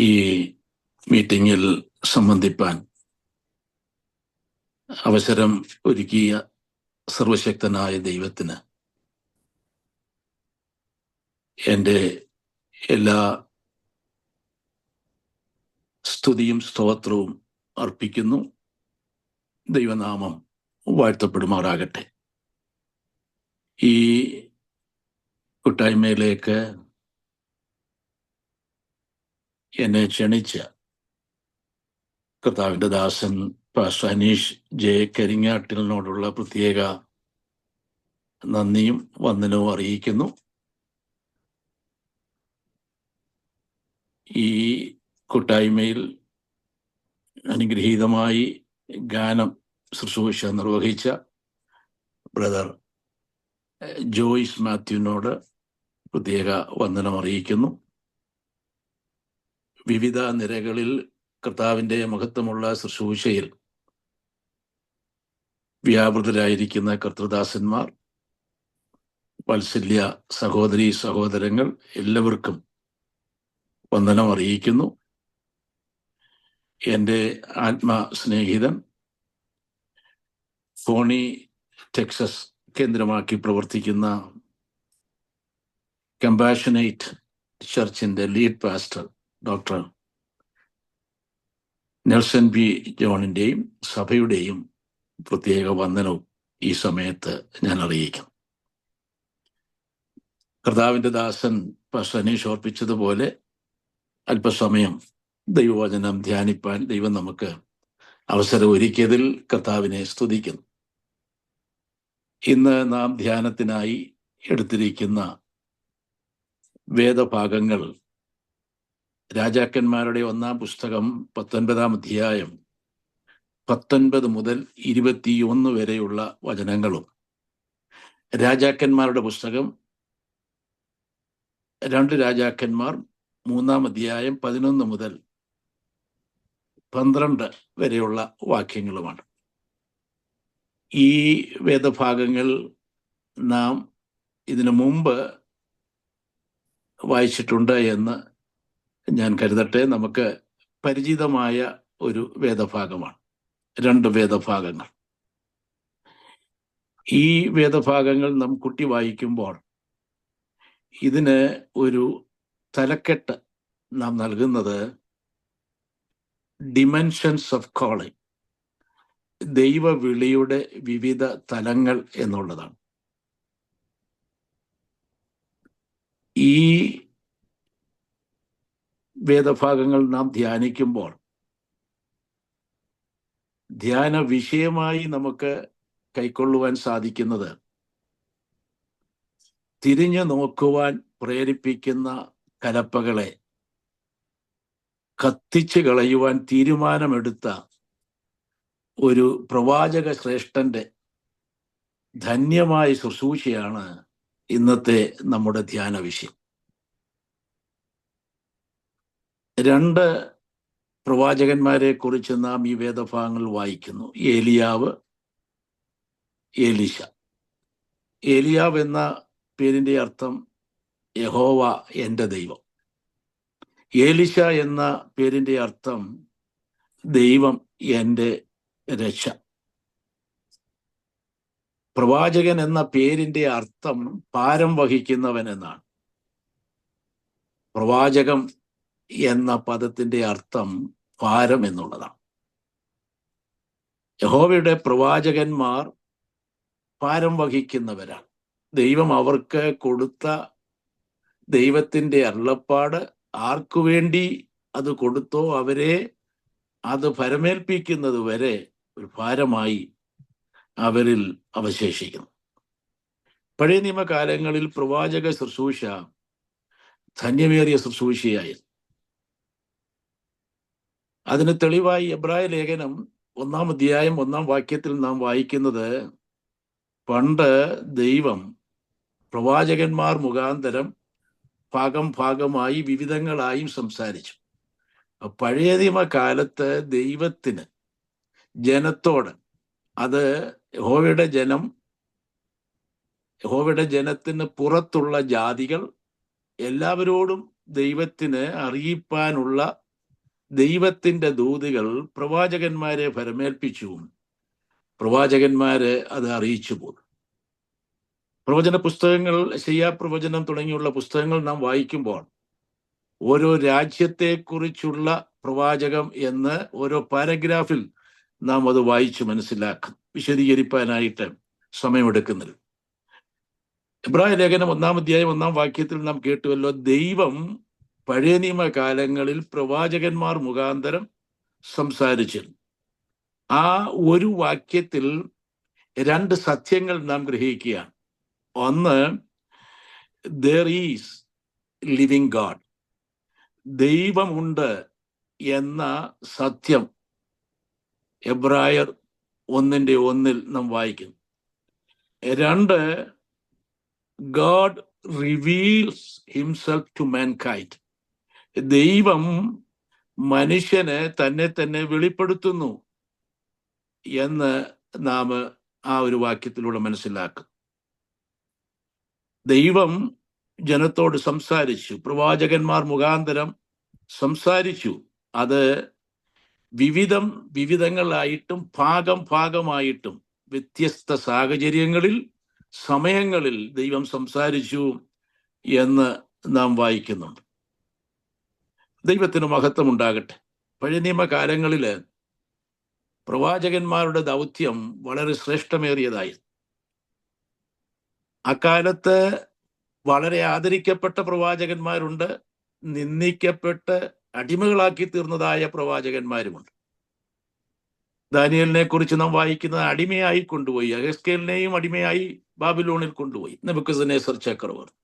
ഈ മീറ്റിങ്ങിൽ സംബന്ധിപ്പാൻ അവസരം ഒരുക്കിയ സർവശക്തനായ ദൈവത്തിന് എൻ്റെ എല്ലാ സ്തുതിയും സ്തോത്രവും അർപ്പിക്കുന്നു. ദൈവനാമം വാഴ്ത്തപ്പെടുമാറാകട്ടെ. ഈ കൂട്ടായ്മയിലേക്ക് എന്നെ ക്ഷണിച്ച കർത്താവിൻ്റെ ദാസൻ പാസ്റ്റർ അനീഷ് ജെ കരിങ്ങാട്ടിലിനോടുള്ള പ്രത്യേക നന്ദിയും വന്ദനവും അറിയിക്കുന്നു. ഈ കൂട്ടായ്മയിൽ അനുഗ്രഹീതമായി ഗാനം ശുശ്രൂഷ നിർവഹിച്ച ബ്രദർ ജോയ്സ് മാത്യുവിനോട് പ്രത്യേക വന്ദനം അറിയിക്കുന്നു. വിവിധ നിരകളിൽ കർത്താവിൻ്റെ മഹത്വമുള്ള ശുശ്രൂഷയിൽ വ്യാപൃതരായിരിക്കുന്ന കർത്തൃദാസന്മാർ, വാത്സല്യ സഹോദരീ സഹോദരങ്ങൾ എല്ലാവർക്കും വന്ദനം അറിയിക്കുന്നു. എൻ്റെ ആത്മസ്നേഹിതൻ ഫോണി ടെക്സസ് കേന്ദ്രമാക്കി പ്രവർത്തിക്കുന്ന കമ്പാഷനേറ്റ് ചർച്ചിൻ്റെ lead pastor doctor Nelson B ജോണിൻ്റെയും സഭയുടെയും പ്രത്യേക വന്ദനവും ഈ സമയത്ത് ഞാൻ അറിയിക്കും. കർത്താവിൻ്റെ ദാസൻ പാസ്റ്റർ അനീഷ് ഓർപ്പിച്ചതുപോലെ അല്പസമയം ദൈവവചനം ധ്യാനിപ്പാൻ ദൈവം നമുക്ക് അവസരം ഒരുക്കിയതിൽ കർത്താവിനെ സ്തുതിക്കുന്നു. ഇന്ന് നാം ധ്യാനത്തിനായി എടുത്തിരിക്കുന്ന വേദഭാഗങ്ങൾ രാജാക്കന്മാരുടെ 1-ാം പുസ്തകം 19-ാം അധ്യായം 19 മുതൽ 21 വരെയുള്ള വചനങ്ങളും, രാജാക്കന്മാരുടെ പുസ്തകം 2 രാജാക്കന്മാർ 3-ാം അധ്യായം 11 മുതൽ 12 വരെയുള്ള വാക്യങ്ങളുമാണ്. ഈ വേദഭാഗങ്ങൾ നാം ഇതിനു മുമ്പ് വായിച്ചിട്ടുണ്ട് എന്ന് ഞാൻ കരുതട്ടെ. നമുക്ക് പരിചിതമായ ഒരു വേദഭാഗമാണ്. 2 വേദഭാഗങ്ങൾ. ഈ വേദഭാഗങ്ങൾ നാം കുട്ടി വായിക്കുമ്പോൾ ഇതിന് ഒരു തലക്കെട്ട് നാം നൽകുന്നത് ഡിമെൻഷൻസ് ഓഫ് കോളിംഗ്, ദൈവവിളിയുടെ വിവിധ തലങ്ങൾ എന്നുള്ളതാണ്. ഈ വേദഭാഗങ്ങൾ നാം ധ്യാനിക്കുമ്പോൾ ധ്യാന വിഷയമായി നമുക്ക് കൈക്കൊള്ളുവാൻ സാധിക്കുന്നത് തിരിഞ്ഞു നോക്കുവാൻ പ്രേരിപ്പിക്കുന്ന കലപ്പകളെ കത്തിച്ചു കളയുവാൻ തീരുമാനമെടുത്ത ഒരു പ്രവാചക ശ്രേഷ്ഠന്റെ ധന്യമായ ശുശ്രൂഷയാണ് ഇന്നത്തെ നമ്മുടെ ധ്യാന വിഷയം. 2 പ്രവാചകന്മാരെ കുറിച്ച് നാം ഈ വേദഭാഗങ്ങൾ വായിക്കുന്നു. ഏലിയാവ്, ഏലീശ. ഏലിയാവ് എന്ന പേരിൻ്റെ അർത്ഥം യഹോവ എൻ്റെ ദൈവം. ഏലീശ എന്ന പേരിൻ്റെ അർത്ഥം ദൈവം എൻ്റെ രക്ഷ. പ്രവാചകൻ എന്ന പേരിൻ്റെ അർത്ഥം ഭാരം വഹിക്കുന്നവൻ എന്നാണ്. പ്രവാചകം എന്ന പദത്തിൻ്റെ അർത്ഥം ഭാരം എന്നുള്ളതാണ്. യഹോവയുടെ പ്രവാചകന്മാർ ഭാരം വഹിക്കുന്നവരാണ്. ദൈവം അവർക്ക് കൊടുത്ത ദൈവത്തിൻ്റെ അരുളപ്പാട് ആർക്കു വേണ്ടി അത് കൊടുത്തോ അവരെ അത് ഭരമേൽപ്പിക്കുന്നത് വരെ ഒരു ഭാരമായി അവരിൽ അവശേഷിക്കുന്നു. പഴയ നിയമകാലങ്ങളിൽ പ്രവാചക ശുശ്രൂഷ ധന്യമേറിയ ശുശ്രൂഷയായിരുന്നു. അതിന് തെളിവായി എബ്രായ ലേഖനം 1-ാം അധ്യായം 1-ാം വാക്യത്തിൽ നാം വായിക്കുന്നത്, പണ്ട് ദൈവം പ്രവാചകന്മാർ മുഖാന്തരം ഭാഗമായി വിവിധങ്ങളായും സംസാരിച്ചു. പഴയ നിയമകാലത്ത് ദൈവത്തിന് ജനത്തോട്, അത് യഹോവയുടെ ജനത്തിന് പുറത്തുള്ള ജാതികൾ എല്ലാവരോടും ദൈവത്തിന് അറിയിപ്പാനുള്ള ദൈവത്തിൻ്റെ ദൂതുകൾ പ്രവാചകന്മാരെ ഫലമേൽപ്പിച്ചു, പ്രവാചകന്മാരെ അത് അറിയിച്ചു പോകും. പ്രവചന പുസ്തകങ്ങൾ, യെശയ്യാ പ്രവചനം തുടങ്ങിയുള്ള പുസ്തകങ്ങൾ നാം വായിക്കുമ്പോൾ ഓരോ രാജ്യത്തെക്കുറിച്ചുള്ള പ്രവാചകം എന്ന് ഓരോ പാരഗ്രാഫിൽ നാം അത് വായിച്ച് മനസ്സിലാക്കും. വിശദീകരിക്കാനായിട്ട് സമയമെടുക്കുന്നില്ല. എബ്രായ ലേഖനം 1-ാം അധ്യായം 1-ാം വാക്യത്തിൽ നാം കേട്ടുവല്ലോ, ദൈവം പഴയ നിയമകാലങ്ങളിൽ പ്രവാചകന്മാർ മുഖാന്തരം സംസാരിച്ചിരുന്നു. ആ ഒരു വാക്യത്തിൽ 2 സത്യങ്ങൾ നാം ഗ്രഹിക്കുകയാണ്. ഒന്ന്, there is living God, ദൈവമുണ്ട് എന്ന സത്യം എബ്രായർ 1:1 നാം വായിക്കുന്നു. 2, God reveals himself to mankind, ദൈവം മനുഷ്യന് തന്നെ തന്നെ വെളിപ്പെടുത്തുന്നു എന്ന് നാം ആ ഒരു വാക്യത്തിലൂടെ മനസ്സിലാക്കും. ദൈവം ജനത്തോട് സംസാരിച്ചു, പ്രവാചകന്മാർ മുഖാന്തരം സംസാരിച്ചു. അത് വിവിധങ്ങളായിട്ടും ഭാഗമായിട്ടും വ്യത്യസ്ത സാഹചര്യങ്ങളിൽ, സമയങ്ങളിൽ ദൈവം സംസാരിച്ചു എന്ന് നാം വായിക്കുന്നുണ്ട്. ദൈവത്തിന് മഹത്വം ഉണ്ടാകട്ടെ. പഴയ നിയമകാലങ്ങളിൽ പ്രവാചകന്മാരുടെ ദൗത്യം വളരെ ശ്രേഷ്ഠമേറിയതായി. അക്കാലത്ത് വളരെ ആദരിക്കപ്പെട്ട പ്രവാചകന്മാരുണ്ട്, നിന്ദിക്കപ്പെട്ട് അടിമകളാക്കി തീർന്നതായ പ്രവാചകന്മാരുമുണ്ട്. ദാനിയേലിനെ കുറിച്ച് നാം വായിക്കുന്നത് അടിമയായി കൊണ്ടുപോയി, യെഹെസ്കേലിനെയും അടിമയായി ബാബിലോണിൽ കൊണ്ടുപോയി നെബൂഖദ്നേസർ ചക്രവർത്തി.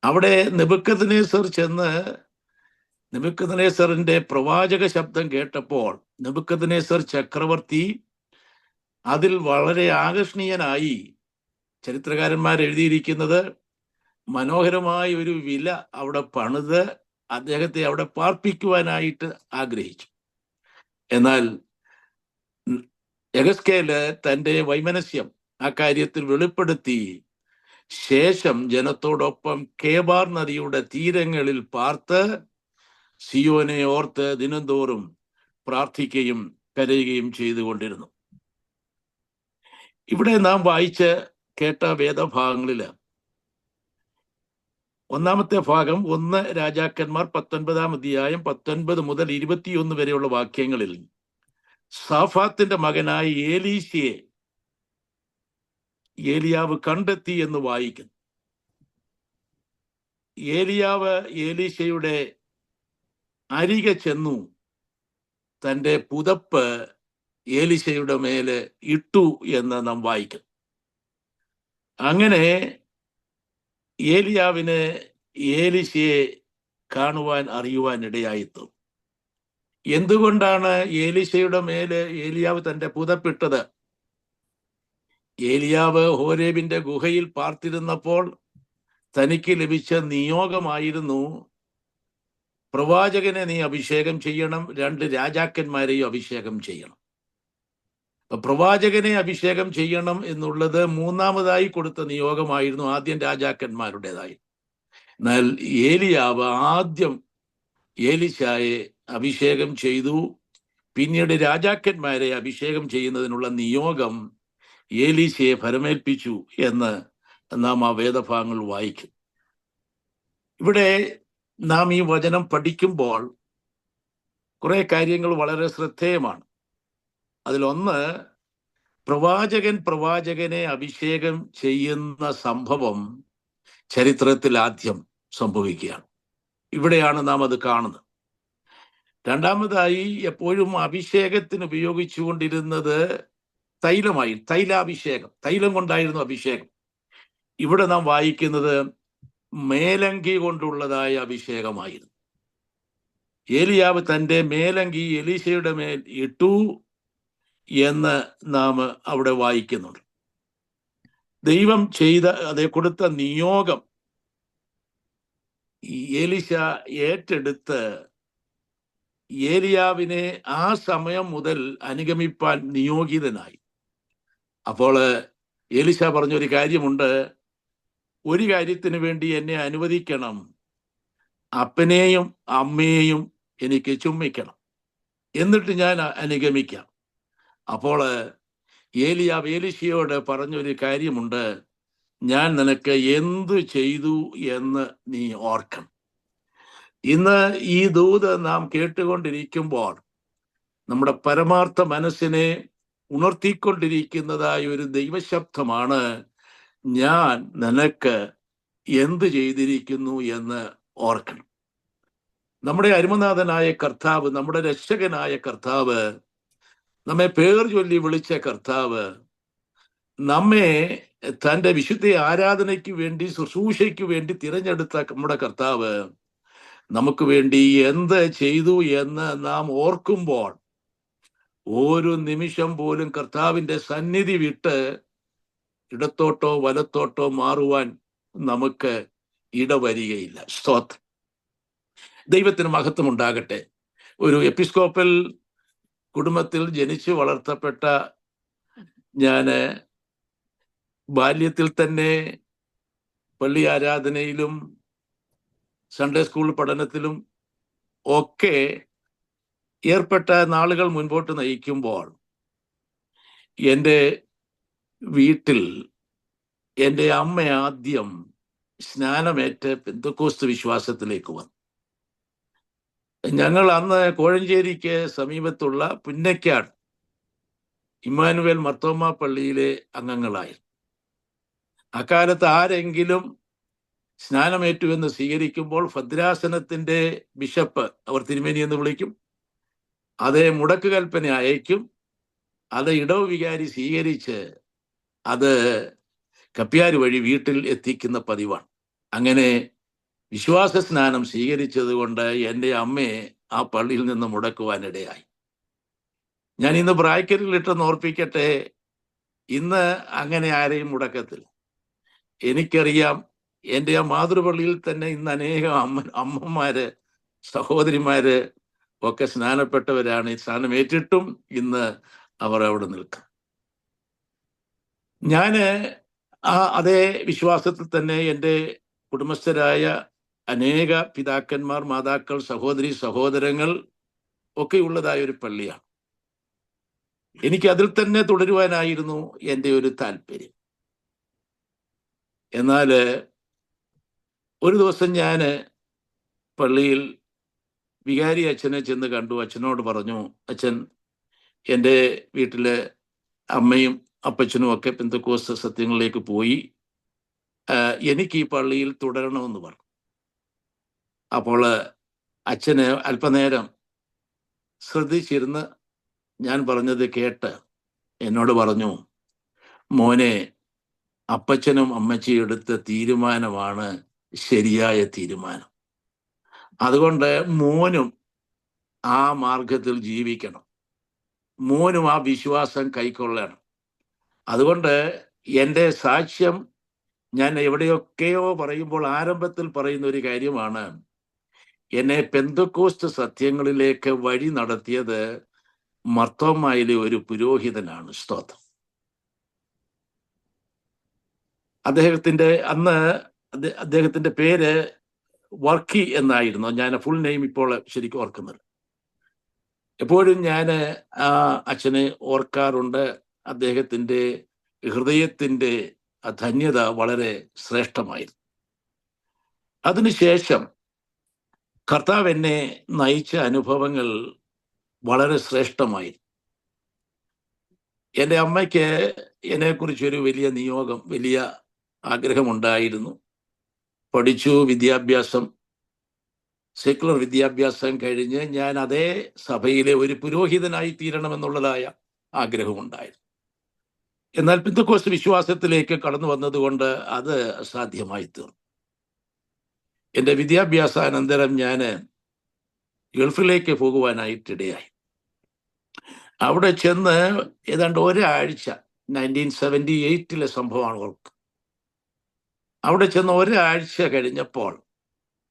അവിടെ നെബൂഖദ്നേസർ ചെന്ന് നെബൂഖദ്നേസറിന്റെ പ്രവാചക ശബ്ദം കേട്ടപ്പോൾ നെബൂഖദ്നേസർ ചക്രവർത്തി അതിൽ വളരെ ആകർഷണീയനായി. ചരിത്രകാരന്മാർ എഴുതിയിരിക്കുന്നത് മനോഹരമായ ഒരു വില അവിടെ പണിത് അദ്ദേഹത്തെ അവിടെ പാർപ്പിക്കുവാനായിട്ട് ആഗ്രഹിച്ചു. എന്നാൽ യെഹെസ്കേല് തൻ്റെ വൈമനസ്യം ആ കാര്യത്തിൽ വെളിപ്പെടുത്തി ശേഷം ജനത്തോടൊപ്പം കേബാർ നദിയുടെ തീരങ്ങളിൽ പാർത്ത് സിയോനെ ഓർത്ത് ദിനംതോറും പ്രാർത്ഥിക്കുകയും കരയുകയും ചെയ്തുകൊണ്ടിരുന്നു. ഇവിടെ നാം വായിച്ച് കേട്ട വേദഭാഗങ്ങളിൽ ഒന്നാമത്തെ ഭാഗം 1 രാജാക്കന്മാർ 19-ാം അധ്യായം 19 മുതൽ 21 വരെയുള്ള വാക്യങ്ങളിൽ സാഫാത്തിന്റെ മകനായ ഏലീശയെ ഏലിയാവ് കണ്ടെത്തി എന്ന് വായിക്കുന്നു. ഏലിയാവ് ഏലീശയുടെ അരികെ ചെന്നു തൻ്റെ പുതപ്പ് ഏലീശയുടെ മേലെ ഇട്ടു എന്ന് നാം വായിക്കും. അങ്ങനെ ഏലിയാവിന് ഏലീശയെ കാണുവാൻ അറിയുവാൻ ഇടയായിത്തു. എന്തുകൊണ്ടാണ് ഏലീശയുടെ മേലെ ഏലിയാവ് തൻ്റെ പുതപ്പിട്ടത്? ഏലിയാവ് ഹോരേബിന്റെ ഗുഹയിൽ പാർത്തിരുന്നപ്പോൾ തനിക്ക് ലഭിച്ച നിയോഗമായിരുന്നു, പ്രവാചകനെ നീ അഭിഷേകം ചെയ്യണം, 2 രാജാക്കന്മാരെയും അഭിഷേകം ചെയ്യണം. പ്രവാചകനെ അഭിഷേകം ചെയ്യണം എന്നുള്ളത് 3ാമതായി കൊടുത്ത നിയോഗമായിരുന്നു, ആദ്യം രാജാക്കന്മാരുടേതായി. എന്നാൽ ഏലിയാവ് ആദ്യം ഏലീശയെ അഭിഷേകം ചെയ്തു. പിന്നീട് രാജാക്കന്മാരെ അഭിഷേകം ചെയ്യുന്നതിനുള്ള നിയോഗം ഏലീശയെ ഫലമേൽപ്പിച്ചു എന്ന് നാം ആ വേദഭാഗങ്ങൾ വായിക്കും. ഇവിടെ നാം ഈ വചനം പഠിക്കുമ്പോൾ കുറെ കാര്യങ്ങൾ വളരെ ശ്രദ്ധേയമാണ്. അതിലൊന്ന്, പ്രവാചകനെ അഭിഷേകം ചെയ്യുന്ന സംഭവം ചരിത്രത്തിൽ ആദ്യം സംഭവിക്കുകയാണ്. ഇവിടെയാണ് നാം അത് കാണുന്നത്. രണ്ടാമതായി, എപ്പോഴും അഭിഷേകത്തിന് ഉപയോഗിച്ചുകൊണ്ടിരുന്നത് തൈലാഭിഷേകം, തൈലം കൊണ്ടായിരുന്നു അഭിഷേകം. ഇവിടെ നാം വായിക്കുന്നത് മേലങ്കി കൊണ്ടുള്ളതായ അഭിഷേകമായിരുന്നു. ഏലിയാവ് തൻ്റെ മേലങ്കി എലീശയുടെ മേൽ ഇട്ടു എന്ന് നാം അവിടെ വായിക്കുന്നുണ്ട്. ദൈവം അതേ കൊടുത്ത നിയോഗം എലീശ ഏറ്റെടുത്ത് ഏലിയാവിനെ ആ സമയം മുതൽ അനുഗമിപ്പാൻ നിയോഗിതനായി. അപ്പോൾ എലീശ പറഞ്ഞൊരു കാര്യമുണ്ട്, ഒരു കാര്യത്തിന് വേണ്ടി എന്നെ അനുവദിക്കണം, അപ്പനെയും അമ്മയെയും എനിക്ക് ചുംബിക്കണം, എന്നിട്ട് ഞാൻ അനുഗമിക്കാം. അപ്പോൾ ഏലിയാവ് ഏലീശയോട് പറഞ്ഞൊരു കാര്യമുണ്ട്, ഞാൻ നിനക്ക് എന്തു ചെയ്തു എന്ന് നീ ഓർക്കണം. ഇന്ന് ഈ ദൂത് നാം കേട്ടുകൊണ്ടിരിക്കുമ്പോൾ നമ്മുടെ പരമാർത്ഥ മനസ്സിനെ ഉണർത്തിക്കൊണ്ടിരിക്കുന്നതായ ഒരു ദൈവശബ്ദമാണ്, ഞാൻ നിനക്ക് എന്ത് ചെയ്തിരിക്കുന്നു എന്ന് ഓർക്കണം. നമ്മുടെ അരുമനാഥനായ കർത്താവ്, നമ്മുടെ രക്ഷകനായ കർത്താവ്, നമ്മെ പേർ ചൊല്ലി വിളിച്ച കർത്താവ്, നമ്മെ തൻ്റെ വിശുദ്ധ ആരാധനയ്ക്ക് വേണ്ടി, ശുശ്രൂഷയ്ക്ക് വേണ്ടി തിരഞ്ഞെടുത്ത നമ്മുടെ കർത്താവ് നമുക്ക് വേണ്ടി എന്ത് ചെയ്തു എന്ന് നാം ഓർക്കുമ്പോൾ ഒരു നിമിഷം പോലും കർത്താവിൻ്റെ സന്നിധി വിട്ട് ഇടത്തോട്ടോ വലത്തോട്ടോ മാറുവാൻ നമുക്ക് ഇടവരികയില്ല. സ്തോത്രം. ദൈവത്തിന് മഹത്വം ഉണ്ടാകട്ടെ. ഒരു എപ്പിസ്കോപ്പൽ കുടുംബത്തിൽ ജനിച്ചു വളർത്തപ്പെട്ട ഞാൻ ബാല്യത്തിൽ തന്നെ പള്ളി ആരാധനയിലും സൺഡേ സ്കൂൾ പഠനത്തിലും ഒക്കെ ഏർപ്പെട്ട നാളുകൾ മുൻപോട്ട് നയിക്കുമ്പോൾ എൻ്റെ വീട്ടിൽ എൻ്റെ അമ്മ ആദ്യം സ്നാനമേറ്റ് പെന്തക്കോസ്ത് വിശ്വാസത്തിലേക്ക് വന്നു. ഞങ്ങൾ അന്ന് കോഴഞ്ചേരിക്ക് സമീപത്തുള്ള പുന്നക്കാട് ഇമ്മാനുവേൽ മർത്തോമ പള്ളിയിലെ അംഗങ്ങളായി. അക്കാലത്ത് ആരെങ്കിലും സ്നാനമേറ്റുവെന്ന് സ്വീകരിക്കുമ്പോൾ ഭദ്രാസനത്തിൻ്റെ ബിഷപ്പ്, അവർ തിരുമേനി എന്ന് വിളിക്കും, അത് മുടക്ക് കൽപ്പന അയക്കും. അത് ഇടവ് വികാരി സ്വീകരിച്ച് അത് കപ്പ്യാർ വഴി വീട്ടിൽ എത്തിക്കുന്ന പതിവാണ്. അങ്ങനെ വിശ്വാസ സ്നാനം സ്വീകരിച്ചത് കൊണ്ട് എൻ്റെ അമ്മയെ ആ പള്ളിയിൽ നിന്ന് മുടക്കുവാനിടയായി. ഞാൻ ഇന്ന് ബ്രാക്കറ്റിലിട്ടെന്ന് ഓർപ്പിക്കട്ടെ, ഇന്ന് അങ്ങനെ ആരെയും മുടക്കത്തില്ല. എനിക്കറിയാം, എൻ്റെ ആ മാതൃപള്ളിയിൽ തന്നെ ഇന്ന് അനേകം അമ്മമാര്, സഹോദരിമാര് ഒക്കെ സ്നാനപ്പെട്ടവരാണ്. സ്നാനമേറ്റിട്ടും ഇന്ന് അവർ അവിടെ നിൽക്കും. ഞാൻ അതേ വിശ്വാസത്തിൽ തന്നെ എൻ്റെ കുടുംബസ്ഥരായ അനേക പിതാക്കന്മാർ, മാതാക്കൾ, സഹോദരി സഹോദരങ്ങൾ ഒക്കെ ഉള്ളതായ ഒരു പള്ളിയാണ്. എനിക്ക് അതിൽ തന്നെ തുടരുവാനായിരുന്നു എൻ്റെ ഒരു താല്പര്യം. എന്നാൽ ഒരു ദിവസം ഞാൻ പള്ളിയിൽ വികാരി അച്ഛനെ ചെന്ന് കണ്ടു. അച്ഛനോട് പറഞ്ഞു, അച്ഛൻ, എൻ്റെ വീട്ടിലെ അമ്മയും അപ്പച്ചനും ഒക്കെ പെന്തക്കോസ്ത് സത്യങ്ങളിലേക്ക് പോയി, എനിക്ക് ഈ പള്ളിയിൽ തുടരണമെന്ന് പറഞ്ഞു. അപ്പോൾ അച്ഛന് അല്പനേരം ശ്രദ്ധിച്ചിരുന്ന് ഞാൻ പറഞ്ഞത് കേട്ട് എന്നോട് പറഞ്ഞു, മോനെ, അപ്പച്ചനും അമ്മച്ചിയും എടുത്ത തീരുമാനമാണ് ശരിയായ തീരുമാനം. അതുകൊണ്ട് മോനും ആ മാർഗത്തിൽ ജീവിക്കണം, മോനും ആ വിശ്വാസം കൈക്കൊള്ളണം. അതുകൊണ്ട് എൻ്റെ സാക്ഷ്യം ഞാൻ എവിടെയൊക്കെയോ പറയുമ്പോൾ ആരംഭത്തിൽ പറയുന്ന ഒരു കാര്യമാണ്, എന്നെ പെന്തക്കോസ്ത് സത്യങ്ങളിലേക്ക് വഴി നടത്തിയത് മർത്തോമായിലെ ഒരു പുരോഹിതനാണ്. സ്തോത്രം. അദ്ദേഹത്തിന്റെ പേര് വർക്കി എന്നായിരുന്നു. ഞാൻ ഫുൾ നെയിം ഇപ്പോൾ ശരിക്കും ഓർക്കുന്നത്. എപ്പോഴും ഞാൻ ആ അച്ഛനെ ഓർക്കാറുണ്ട്. അദ്ദേഹത്തിന്റെ ഹൃദയത്തിന്റെ ധന്യത വളരെ ശ്രേഷ്ഠമായിരുന്നു. അതിനുശേഷം കർത്താവ് എന്നെ നയിച്ച അനുഭവങ്ങൾ വളരെ ശ്രേഷ്ഠമായിരുന്നു. എൻ്റെ അമ്മയ്ക്ക് എന്നെക്കുറിച്ചൊരു വലിയ നിയോഗം, വലിയ ആഗ്രഹമുണ്ടായിരുന്നു. പഠിച്ചു, വിദ്യാഭ്യാസം, സെക്കുലർ വിദ്യാഭ്യാസം കഴിഞ്ഞ് ഞാൻ അതേ സഭയിലെ ഒരു പുരോഹിതനായി തീരണമെന്നുള്ളതായ ആഗ്രഹമുണ്ടായിരുന്നു. എന്നാൽ പെന്തക്കോസ്ത് വിശ്വാസത്തിലേക്ക് കടന്നു വന്നതുകൊണ്ട് അത് അസാധ്യമായി തീർന്നു. എൻ്റെ വിദ്യാഭ്യാസാനന്തരം ഞാൻ ഗൾഫിലേക്ക് പോകുവാനായിട്ടിടയായി. അവിടെ ചെന്ന് ഏതാണ്ട് ഒരാഴ്ച, 1978 സംഭവമാണ് ഓർക്ക്. അവിടെ ചെന്ന് ഒരാഴ്ച കഴിഞ്ഞപ്പോൾ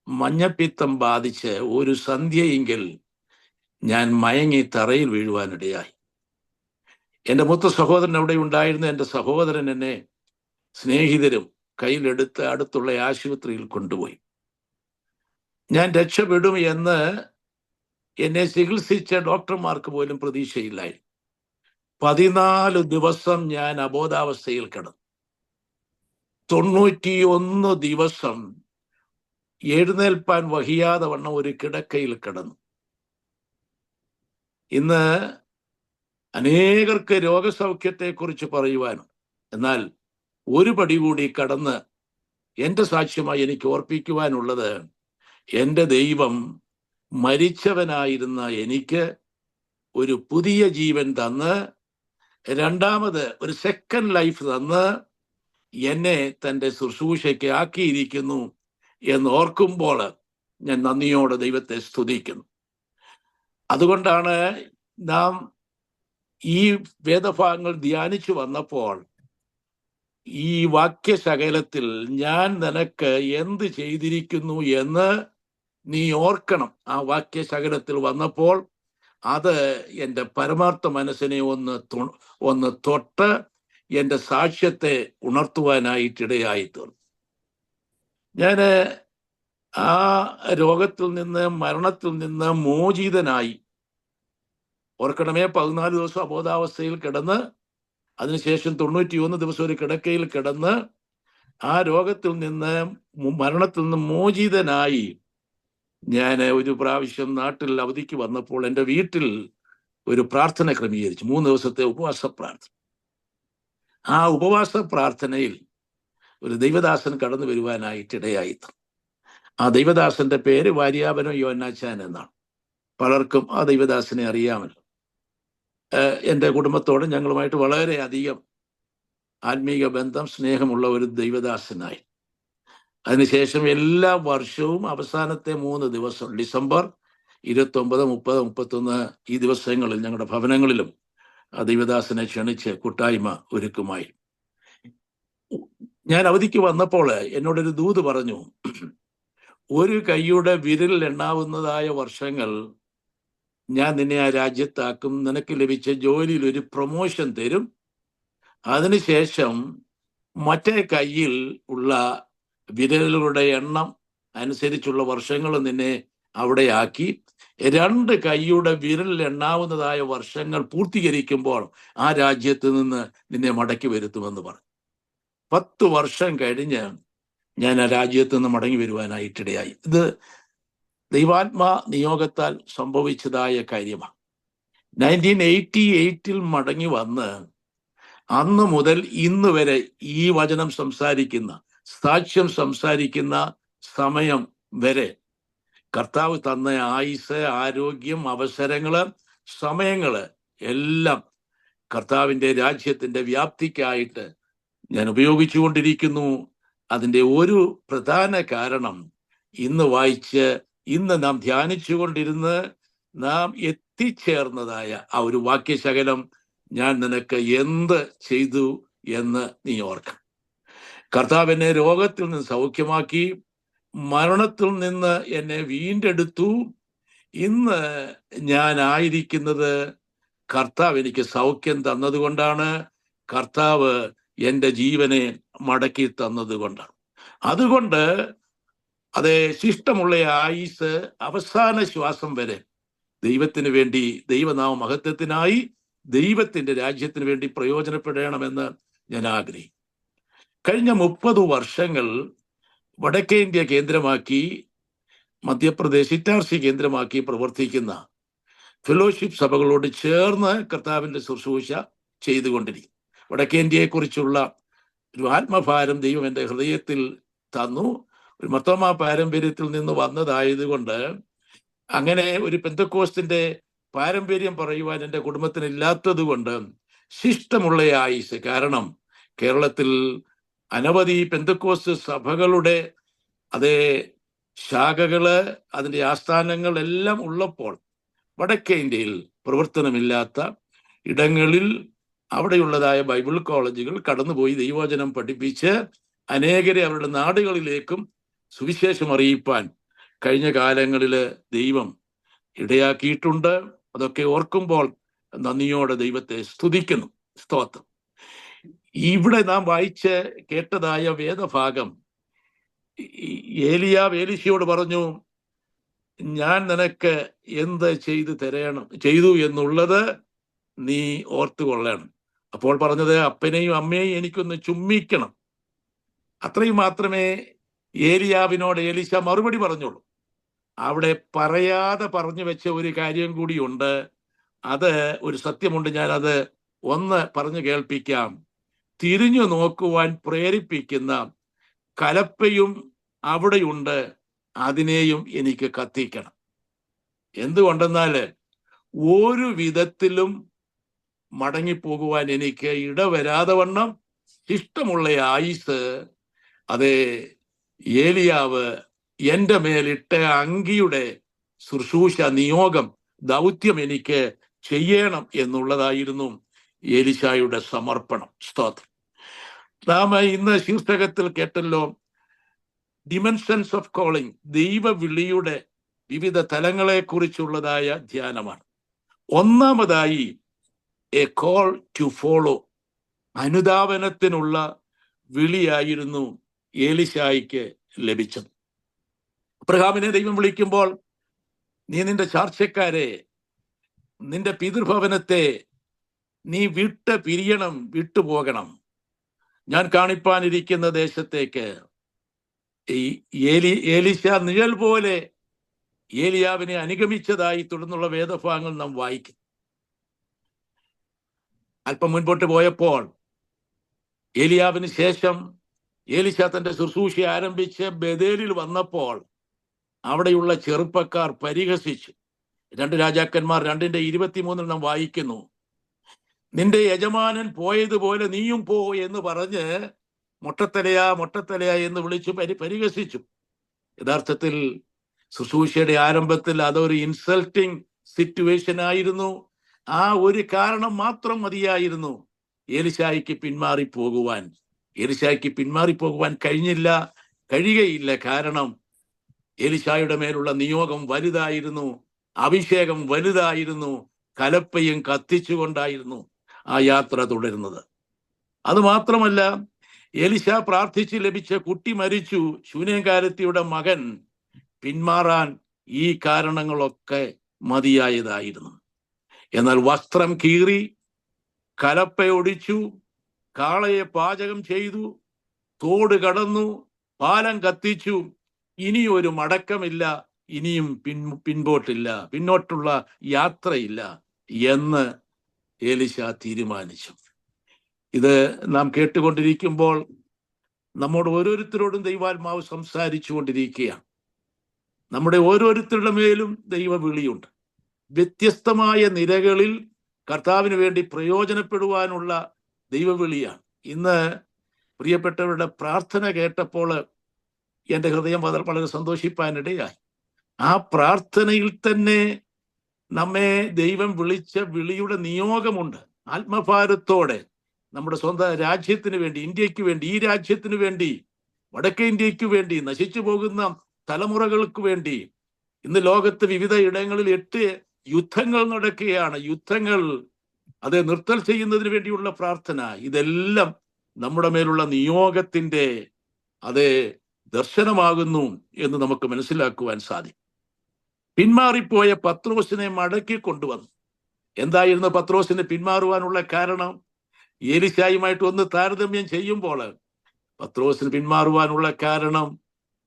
മഞ്ഞപ്പിത്തം ബാധിച്ച് ഒരു സന്ധ്യയെങ്കിൽ ഞാൻ മയങ്ങി തറയിൽ വീഴുവാനിടയായി. എൻ്റെ മൂത്ത സഹോദരൻ അവിടെ ഉണ്ടായിരുന്നു. എൻ്റെ സഹോദരൻ എന്നെ സ്നേഹിതരും കയ്യിലെടുത്ത് അടുത്തുള്ള ആശുപത്രിയിൽ കൊണ്ടുപോയി. ഞാൻ രക്ഷപ്പെടും എന്ന് എന്നെ ചികിത്സിച്ച ഡോക്ടർമാർക്ക് പോലും പ്രതീക്ഷയില്ലായി. 14 ദിവസം ഞാൻ അബോധാവസ്ഥയിൽ കിടന്നു. 91 ദിവസം എഴുന്നേൽപ്പാൻ വഹിയാതെ വണ്ണം ഒരു കിടക്കയിൽ കിടന്നു. ഇന്ന് അനേകർക്ക് രോഗസൗഖ്യത്തെക്കുറിച്ച് പറയുവാനും, എന്നാൽ ഒരു പടി കൂടി കടന്ന് എൻ്റെ സാക്ഷ്യമായി എനിക്ക് ഓർപ്പിക്കുവാനുള്ളത്, എൻ്റെ ദൈവം മരിച്ചവനായിരുന്ന എനിക്ക് ഒരു പുതിയ ജീവൻ തന്ന്, രണ്ടാമത് ഒരു സെക്കൻഡ് ലൈഫ് തന്ന് എന്നെ തൻ്റെ ശുശ്രൂഷയ്ക്ക് ആക്കിയിരിക്കുന്നു എന്ന് ഓർക്കുമ്പോൾ ഞാൻ നന്ദിയോടെ ദൈവത്തെ സ്തുതിക്കുന്നു. അതുകൊണ്ടാണ് നാം ഈ വേദഭാഗങ്ങൾ ധ്യാനിച്ചു വന്നപ്പോൾ ഈ വാക്യശകലത്തിൽ ഞാൻ നിനക്ക് എന്ത് ചെയ്തിരിക്കുന്നു എന്ന് നീ ഓർക്കണം. ആ വാക്യശകലത്തിൽ വന്നപ്പോൾ അത് എൻ്റെ പരമാർത്ഥ മനസ്സിനെ ഒന്ന് തൊട്ട് എൻ്റെ സാക്ഷ്യത്തെ ഉണർത്തുവാനായിട്ടിടയായി തീർന്നു. ഞാൻ ആ രോഗത്തിൽ നിന്ന്, മരണത്തിൽ നിന്ന് മോചിതനായി. ഓർക്കണമേ, 14 ദിവസം അബോധാവസ്ഥയിൽ കിടന്ന്, അതിനുശേഷം 91 ദിവസം ഒരു കിടക്കയിൽ കിടന്ന്, ആ രോഗത്തിൽ നിന്ന്, മരണത്തിൽ നിന്ന് മോചിതനായി ഞാൻ ഒരു പ്രാവശ്യം നാട്ടിൽ അവധിക്ക് വന്നപ്പോൾ എൻ്റെ വീട്ടിൽ ഒരു പ്രാർത്ഥന ക്രമീകരിച്ചു. 3 ദിവസത്തെ ഉപവാസ പ്രാർത്ഥന. ആ ഉപവാസ പ്രാർത്ഥനയിൽ ഒരു ദൈവദാസൻ കടന്നു വരുവാനായിട്ടിടയായി. ആ ദൈവദാസന്റെ പേര് വാര്യാപനം യോഹന്നാച്ചാൻ എന്നാണ്. പലർക്കും ആ ദൈവദാസനെ അറിയാമല്ലോ. എൻ്റെ കുടുംബത്തോട് ഞങ്ങളുമായിട്ട് വളരെയധികം ആത്മീക ബന്ധം, സ്നേഹമുള്ള ഒരു ദൈവദാസനായി. അതിനുശേഷം എല്ലാ വർഷവും അവസാനത്തെ 3 ദിവസം, ഡിസംബർ 29, 30, 31 ഈ ദിവസങ്ങളിൽ ഞങ്ങളുടെ ഭവനങ്ങളിലും ആ ദൈവദാസനെ ക്ഷണിച്ച് കൂട്ടായ്മ ഒരുക്കുമായി. ഞാൻ അവധിക്ക് വന്നപ്പോൾ എന്നോടൊരു ദൂത് പറഞ്ഞു, ഒരു കൈയുടെ വിരലിൽ എണ്ണാവുന്നതായ വർഷങ്ങൾ ഞാൻ നിന്നെ ആ രാജ്യത്താക്കും, നിനക്ക് ലഭിച്ച ജോലിയിൽ ഒരു പ്രൊമോഷൻ തരും, അതിനുശേഷം മറ്റേ കയ്യിൽ ഉള്ള വിരലുകളുടെ എണ്ണം അനുസരിച്ചുള്ള വർഷങ്ങൾ നിന്നെ അവിടെ ആക്കി 2 കൈയുടെ വിരലിൽ എണ്ണാവുന്നതായ വർഷങ്ങൾ പൂർത്തീകരിക്കുമ്പോൾ ആ രാജ്യത്ത് നിന്ന് നിന്നെ മടക്കി വരുത്തുമെന്ന് പറഞ്ഞു. 10 വർഷം കഴിഞ്ഞ് ഞാൻ ആ രാജ്യത്ത് നിന്ന് മടങ്ങി വരുവാനായിട്ടിടയായി. ഇത് ദൈവാത്മാ നിയോഗത്താൽ സംഭവിച്ചതായ കാര്യമാണ്. 1988 മടങ്ങി വന്ന് അന്ന് മുതൽ ഇന്ന് വരെ ഈ വചനം സംസാരിക്കുന്ന, സാക്ഷ്യം സംസാരിക്കുന്ന സമയം വരെ കർത്താവ് തന്ന ആയുസ്, ആരോഗ്യം, അവസരങ്ങള്, സമയങ്ങള് എല്ലാം കർത്താവിൻ്റെ രാജ്യത്തിൻ്റെ വ്യാപ്തിക്കായിട്ട് ഞാൻ ഉപയോഗിച്ചുകൊണ്ടിരിക്കുന്നു. അതിൻ്റെ ഒരു പ്രധാന കാരണം ഇന്ന് വായിച്ച്, ഇന്ന് നാം ധ്യാനിച്ചുകൊണ്ടിരുന്ന് നാം എത്തിച്ചേർന്നതായ ആ ഒരു വാക്യശകലം, ഞാൻ നിനക്ക് എന്ത് ചെയ്തു എന്ന് നീ ഓർക്കണം. കർത്താവ് എന്നെ രോഗത്തിൽ നിന്ന് സൗഖ്യമാക്കി, മരണത്തിൽ നിന്ന് എന്നെ വീണ്ടെടുത്തു. ഇന്ന് ഞാൻ ആയിരിക്കുന്നത് കർത്താവ് എനിക്ക് സൗഖ്യം തന്നതുകൊണ്ടാണ്, കർത്താവ് എൻ്റെ ജീവനെ മടക്കി തന്നതുകൊണ്ടാണ്. അതുകൊണ്ട് അതേ ശിഷ്ടമുള്ള ആയുസ്, അവസാന ശ്വാസം വരെ ദൈവത്തിന് വേണ്ടി, ദൈവനാമ മഹത്വത്തിനായി, ദൈവത്തിൻ്റെ രാജ്യത്തിന് വേണ്ടി പ്രയോജനപ്പെടണമെന്ന് ഞാൻ ആഗ്രഹിക്കും. കഴിഞ്ഞ 30 വർഷങ്ങൾ വടക്കേ ഇന്ത്യ കേന്ദ്രമാക്കി, മധ്യപ്രദേശ് ഇറ്റാർസി കേന്ദ്രമാക്കി പ്രവർത്തിക്കുന്ന ഫെലോഷിപ്പ് സഭകളോട് ചേർന്ന് കർത്താവിൻ്റെ ശുശ്രൂഷ ചെയ്തുകൊണ്ടിരിക്കും. വടക്കേ ഇന്ത്യയെക്കുറിച്ചുള്ള ഒരു ആത്മഭാരം ദൈവം എൻ്റെ ഹൃദയത്തിൽ തന്നു. ഒരു മർത്തോമാ പാരമ്പര്യത്തിൽ നിന്ന് വന്നതായതുകൊണ്ട് അങ്ങനെ ഒരു പെന്തക്കോസ്തിൻ്റെ പാരമ്പര്യം പറയുവാൻ എൻ്റെ കുടുംബത്തിന് ഇല്ലാത്തത് കൊണ്ട് ശിഷ്ടമുള്ള ആയുസ്, കാരണം കേരളത്തിൽ അനവധി പെന്തക്കോസ്ത് സഭകളുടെ അതേ ശാഖകള്, അതിൻ്റെ ആസ്ഥാനങ്ങൾ എല്ലാം ഉള്ളപ്പോൾ വടക്കേ ഇന്ത്യയിൽ പ്രവർത്തനമില്ലാത്ത ഇടങ്ങളിൽ അവിടെയുള്ളതായ ബൈബിൾ കോളേജുകൾ കടന്നുപോയി ദൈവവചനം പഠിപ്പിച്ച് അനേകരെ അവരുടെ നാടുകളിലേക്കും സുവിശേഷം അറിയിപ്പാൻ കഴിഞ്ഞ കാലങ്ങളിൽ ദൈവം ഇടയാക്കിയിട്ടുണ്ട്. അതൊക്കെ ഓർക്കുമ്പോൾ നന്ദിയോടെ ദൈവത്തെ സ്തുതിക്കുന്നു. സ്തോത്രം. ഇവിടെ നാം വായിച്ച് കേട്ടതായ വേദഭാഗം, ഏലിയാവ് ഏലീശയോട് പറഞ്ഞു, ഞാൻ നിനക്ക് എന്ത് ചെയ്തു എന്നുള്ളത് നീ ഓർത്തുകൊള്ളണം. അപ്പോൾ പറഞ്ഞത്, അപ്പനെയും അമ്മയെയും എനിക്കൊന്ന് ചുംബിക്കണം. അത്രയും മാത്രമേ ഏലിയാവിനോട് എലീശ മറുപടി പറഞ്ഞുള്ളൂ. അവിടെ പറയാതെ പറഞ്ഞു വെച്ച ഒരു കാര്യം കൂടിയുണ്ട്. അത് ഒരു സത്യമുണ്ട്. ഞാനത് ഒന്ന് പറഞ്ഞു കേൾപ്പിക്കാം. തിരിഞ്ഞു നോക്കുവാൻ പ്രേരിപ്പിക്കുന്ന കലപ്പയും അവിടെയുണ്ട്, അതിനെയും എനിക്ക് കത്തിക്കണം. എന്തുകൊണ്ടെന്നാൽ ഒരു വിധത്തിലും മടങ്ങിപ്പോകുവാൻ എനിക്ക് ഇടവരാതെ വണ്ണം ഇഷ്ടമുള്ള ആയുസ് അതേ ഏലിയാവ് എൻ്റെ മേലിട്ട അങ്കിയുടെ ശുശ്രൂഷ നിയോഗം ദൗത്യം എനിക്ക് ചെയ്യണം എന്നുള്ളതായിരുന്നു എലീശായുടെ സമർപ്പണം. സ്തോത്രം. നാം ഇന്ന് ശീർഷകത്തിൽ കേട്ടല്ലോ, ഡിമെൻഷൻസ് ഓഫ് കോളിംഗ്, ദൈവവിളിയുടെ വിവിധ തലങ്ങളെ കുറിച്ചുള്ളതായ ധ്യാനമാണ്. ഒന്നാമതായി എ കോൾ ടു ഫോളോ, അനുധാവനത്തിനുള്ള വിളിയായിരുന്നു എലീശായ്ക്ക് ലഭിച്ചത്. അബ്രഹാമിനെ ദൈവം വിളിക്കുമ്പോൾ, നീ നിന്റെ ചാർച്ചക്കാരെ, നിന്റെ പിതൃഭവനത്തെ നീ പിരിയണം, വിട്ടുപോകണം, ഞാൻ കാണിപ്പാനിരിക്കുന്ന ദേശത്തേക്ക്. എലീശ നിഴൽ പോലെ ഏലിയാവിനെ അനുഗമിച്ചതായി തുടർന്നുള്ള വേദഭാഗങ്ങൾ നാം വായിക്കും. അല്പം മുൻപോട്ട് പോയപ്പോൾ ഏലിയാവിന് ശേഷം എലീശ തന്റെ ശുശ്രൂഷ ആരംഭിച്ച് ബേഥേലിൽ വന്നപ്പോൾ അവിടെയുള്ള ചെറുപ്പക്കാർ പരിഹസിച്ചു. 2 രാജാക്കന്മാർ 2:23 നാം വായിക്കുന്നു, നിന്റെ യജമാനൻ പോയതുപോലെ നീയും പോ എന്ന് പറഞ്ഞ് മൊട്ടത്തലയാ എന്ന് വിളിച്ചു പരിഹസിച്ചു. യഥാർത്ഥത്തിൽ ശുശ്രൂഷയുടെ ആരംഭത്തിൽ അതൊരു ഇൻസൾട്ടിങ് സിറ്റുവേഷൻ ആയിരുന്നു. ആ ഒരു കാരണം മാത്രം മതിയായിരുന്നു എലീശായ്ക്ക് പിന്മാറിപ്പോകുവാൻ. എലീശായ്ക്ക് പിന്മാറിപ്പോകുവാൻ കഴിയുകയില്ല. കാരണം എലീശായുടെ മേലുള്ള നിയോഗം വലുതായിരുന്നു, അഭിഷേകം വലുതായിരുന്നു, കലപ്പയും കത്തിച്ചുകൊണ്ടായിരുന്നു ആ യാത്ര തുടരുന്നത്. അതുമാത്രമല്ല, എലീശ പ്രാർത്ഥിച്ച് ലഭിച്ച കുട്ടി മരിച്ചു. ശൂനേംകാരത്തിയുടെ മകൻ പിന്മാറാൻ ഈ കാരണങ്ങളൊക്കെ മതിയായതായിരുന്നു. എന്നാൽ വസ്ത്രം കീറി, കലപ്പയൊടിച്ചു, കാളയെ പാചകം ചെയ്തു, തോട് കടന്നു, പാലം കത്തിച്ചു, ഇനിയൊരു മടക്കമില്ല, ഇനിയും പിന്നോട്ടുള്ള യാത്രയില്ല എന്ന് എലീശ തീരുമാനിച്ചു. ഇത് നാം കേട്ടുകൊണ്ടിരിക്കുമ്പോൾ നമ്മോട് ഓരോരുത്തരോടും ദൈവാത്മാവ് സംസാരിച്ചു കൊണ്ടിരിക്കുകയാണ്. നമ്മുടെ ഓരോരുത്തരുടെ മേലും ദൈവവിളിയുണ്ട്. വ്യത്യസ്തമായ നിരകളിൽ കർത്താവിന് വേണ്ടി പ്രയോജനപ്പെടുവാനുള്ള ദൈവവിളിയാണ്. ഇന്ന് പ്രിയപ്പെട്ടവരുടെ പ്രാർത്ഥന കേട്ടപ്പോൾ എൻ്റെ ഹൃദയം വളരെ സന്തോഷിപ്പാനിടയായി. ആ പ്രാർത്ഥനയിൽ തന്നെ നമ്മെ ദൈവം വിളിച്ച വിളിയുടെ നിയോഗമുണ്ട്. ആത്മഭാരത്തോടെ നമ്മുടെ സ്വന്തം രാജ്യത്തിന് വേണ്ടി, ഇന്ത്യക്ക് വേണ്ടി, ഈ രാജ്യത്തിന് വേണ്ടി, വടക്കേ ഇന്ത്യക്ക് വേണ്ടി, നശിച്ചു പോകുന്ന തലമുറകൾക്ക് വേണ്ടി. ഇന്ന് ലോകത്ത് വിവിധ ഇടങ്ങളിൽ 8 യുദ്ധങ്ങൾ നടക്കുകയാണ്. യുദ്ധങ്ങൾ അത് നിർത്തൽ ചെയ്യുന്നതിന് വേണ്ടിയുള്ള പ്രാർത്ഥന. ഇതെല്ലാം നമ്മുടെ മേലുള്ള നിയോഗത്തിന്റെ ദർശനമാകുന്നു എന്ന് നമുക്ക് മനസ്സിലാക്കുവാൻ സാധിക്കും. പിന്മാറിപ്പോയ പത്രോസിനെ മടക്കി കൊണ്ടുവന്നു. എന്തായിരുന്നു പത്രോസിന് പിന്മാറുവാനുള്ള കാരണം? എലീശായുമായിട്ട് ഒന്ന് താരതമ്യം ചെയ്യുമ്പോൾ പത്രോസിന് പിന്മാറുവാനുള്ള കാരണം,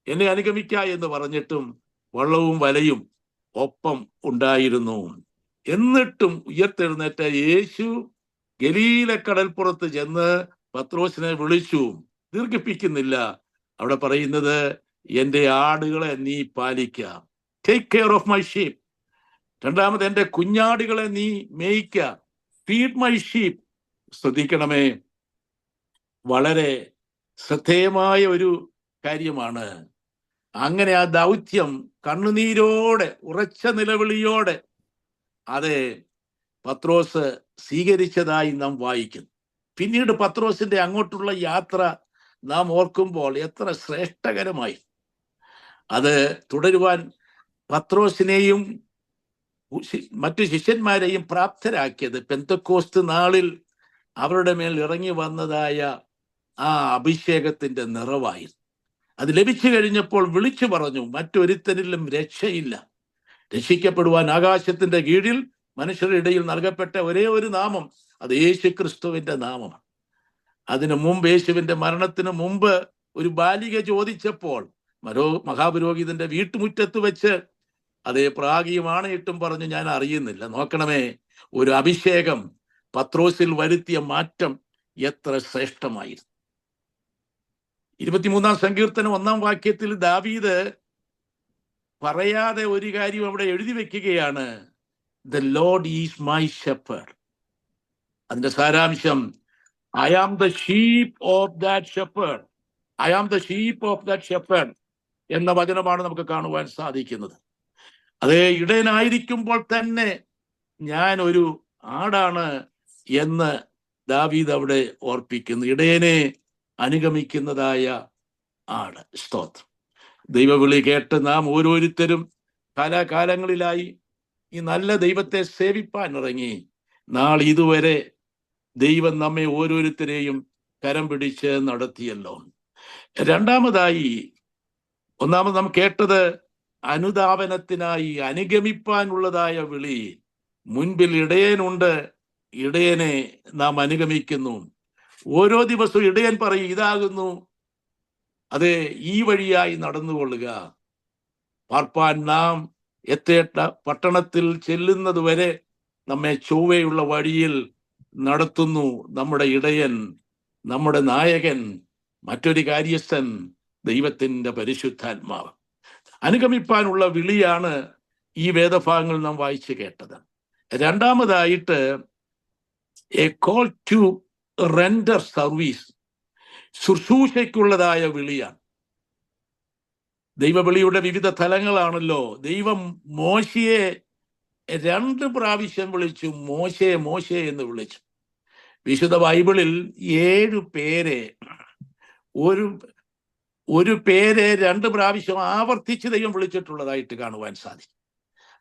എന്നെ അനുഗമിക്ക എന്ന് പറഞ്ഞിട്ടും വള്ളവും വലയും ഒപ്പം ഉണ്ടായിരുന്നു. എന്നിട്ടും ഉയർത്തെഴുന്നേറ്റ യേശു ഗലീല കടൽപ്പുറത്ത് ചെന്ന് പത്രോസിനെ വിളിച്ചു. ദീർഘിപ്പിക്കുന്നില്ല. അവിടെ പറയുന്നത്, എൻ്റെ ആടുകളെ നീ പാലിക്ക, take care of my sheep. രണ്ടാമത്, എൻ്റെ കുഞ്ഞാടുകളെ നീ മേയ്ക്ക, ഫീഡ് മൈ ഷീപ്പ്. ശ്രദ്ധിക്കണമേ, വളരെ ശ്രദ്ധേയമായ ഒരു കാര്യമാണ്. അങ്ങനെ ആ ദൗത്യം കണ്ണുനീരോടെ, ഉറച്ച നിലവിളിയോടെ പത്രോസ് സ്വീകരിച്ചതായി നാം വായിക്കുന്നു. പിന്നീട് പത്രോസിന്റെ അങ്ങോട്ടുള്ള യാത്ര നാം ഓർക്കുമ്പോൾ എത്ര ശ്രേഷ്ഠകരമായി. അത് തുടരുവാൻ പത്രോസിനെയും മറ്റു ശിഷ്യന്മാരെയും പ്രാപ്തരാക്കിയത് പെന്തക്കോസ്ത് നാളിൽ അവരുടെ മേൽ ഇറങ്ങി വന്നതായ ആ അഭിഷേകത്തിന്റെ നിറവായിരുന്നു. അത് ലഭിച്ചു കഴിഞ്ഞപ്പോൾ വിളിച്ചു പറഞ്ഞു, മറ്റൊരുത്തരിലും രക്ഷയില്ല, രക്ഷിക്കപ്പെടുവാൻ ആകാശത്തിന്റെ കീഴിൽ മനുഷ്യരുടെ ഇടയിൽ നൽകപ്പെട്ട ഒരേ ഒരു നാമം, അത് യേശു ക്രിസ്തുവിന്റെ നാമമാണ്. അതിനു മുമ്പ്, യേശുവിന്റെ മരണത്തിന് മുമ്പ്, ഒരു ബാലിക ചോദിച്ചപ്പോൾ മഹാപുരോഹിതന്റെ വീട്ടുമുറ്റത്ത് വെച്ച് അതേ പ്രാഗിയും ആണയിട്ടും പറഞ്ഞു, ഞാൻ അറിയുന്നില്ല. നോക്കണമേ, ഒരു അഭിഷേകം പത്രോസിൽ വരുത്തിയ മാറ്റം എത്ര ശ്രേഷ്ഠമായിരുന്നു. 23-ാം സങ്കീർത്തനം 1-ാം വാക്യത്തിൽ ദാവീദ് പറയാതെ ഒരു കാര്യം അവിടെ എഴുതി വെക്കുകയാണ്, the lord is my shepherd. അതിന്റെ സാരാംശം, I am the sheep of that shepherd, I am the sheep of that shepherd എന്ന വചനമാണ് നമുക്ക് കാണുവാൻ സാധിക്കുന്നത്. അതേ, ഇടയനായിരിക്കുമ്പോൾ തന്നെ ഞാൻ ഒരു ആടാണ് എന്ന് ദാവീദ് അവിടെ ഓർപ്പിക്കുന്നു. ഇടയനെ അനുഗമിക്കുന്നതായ ആട്. സ്തോത്രം. ദൈവവിളി കേട്ട് നാം ഓരോരുത്തരും കാലാകാലങ്ങളിലായി ഈ നല്ല ദൈവത്തെ സേവിപ്പാൻ ഇറങ്ങി. നാളെ ഇതുവരെ ദൈവം നമ്മെ ഓരോരുത്തരെയും കരം പിടിച്ച് നടത്തിയല്ലോ. രണ്ടാമതായി, ഒന്നാമത് നാം കേട്ടത് അനുധാവനത്തിനായി അനുഗമിപ്പാനുള്ളതായ വിളി. മുൻപിൽ ഇടയനുണ്ട്, ഇടയനെ നാം അനുഗമിക്കുന്നു. ഓരോ ദിവസവും ഇടയൻ പറയും, ഇതാകുന്നു, അതെ, ഈ വഴിയായി നടന്നുകൊള്ളുക. പാർപ്പാൻ നാം എത്തേണ്ട പട്ടണത്തിൽ ചെല്ലുന്നത് വരെ നമ്മെ ചൊവ്വയുള്ള വഴിയിൽ നടത്തുന്നു നമ്മുടെ ഇടയൻ, നമ്മുടെ നായകൻ, മറ്റൊരു കാര്യസ്ഥൻ, ദൈവത്തിൻ്റെ പരിശുദ്ധാത്മാവ്. അനുഗമിപ്പാനുള്ള വിളിയാണ് ഈ വേദഭാഗങ്ങൾ നാം വായിച്ചു കേട്ടത്. രണ്ടാമതായിട്ട്, a call to render service, ശുശ്രൂഷയ്ക്കുള്ളതായ വിളിയാണ്. ദൈവവിളിയുടെ വിവിധ തലങ്ങളാണല്ലോ. ദൈവം മോശയെ 2 പ്രാവശ്യം വിളിച്ചു, മോശേ മോശേ എന്ന് വിളിച്ചു. വിശുദ്ധ ബൈബിളിൽ 7 പേരെ, ഒരു പേരെ 2 പ്രാവശ്യം ആവർത്തിച്ച് ദൈവം വിളിച്ചിട്ടുള്ളതായിട്ട് കാണുവാൻ സാധിക്കും.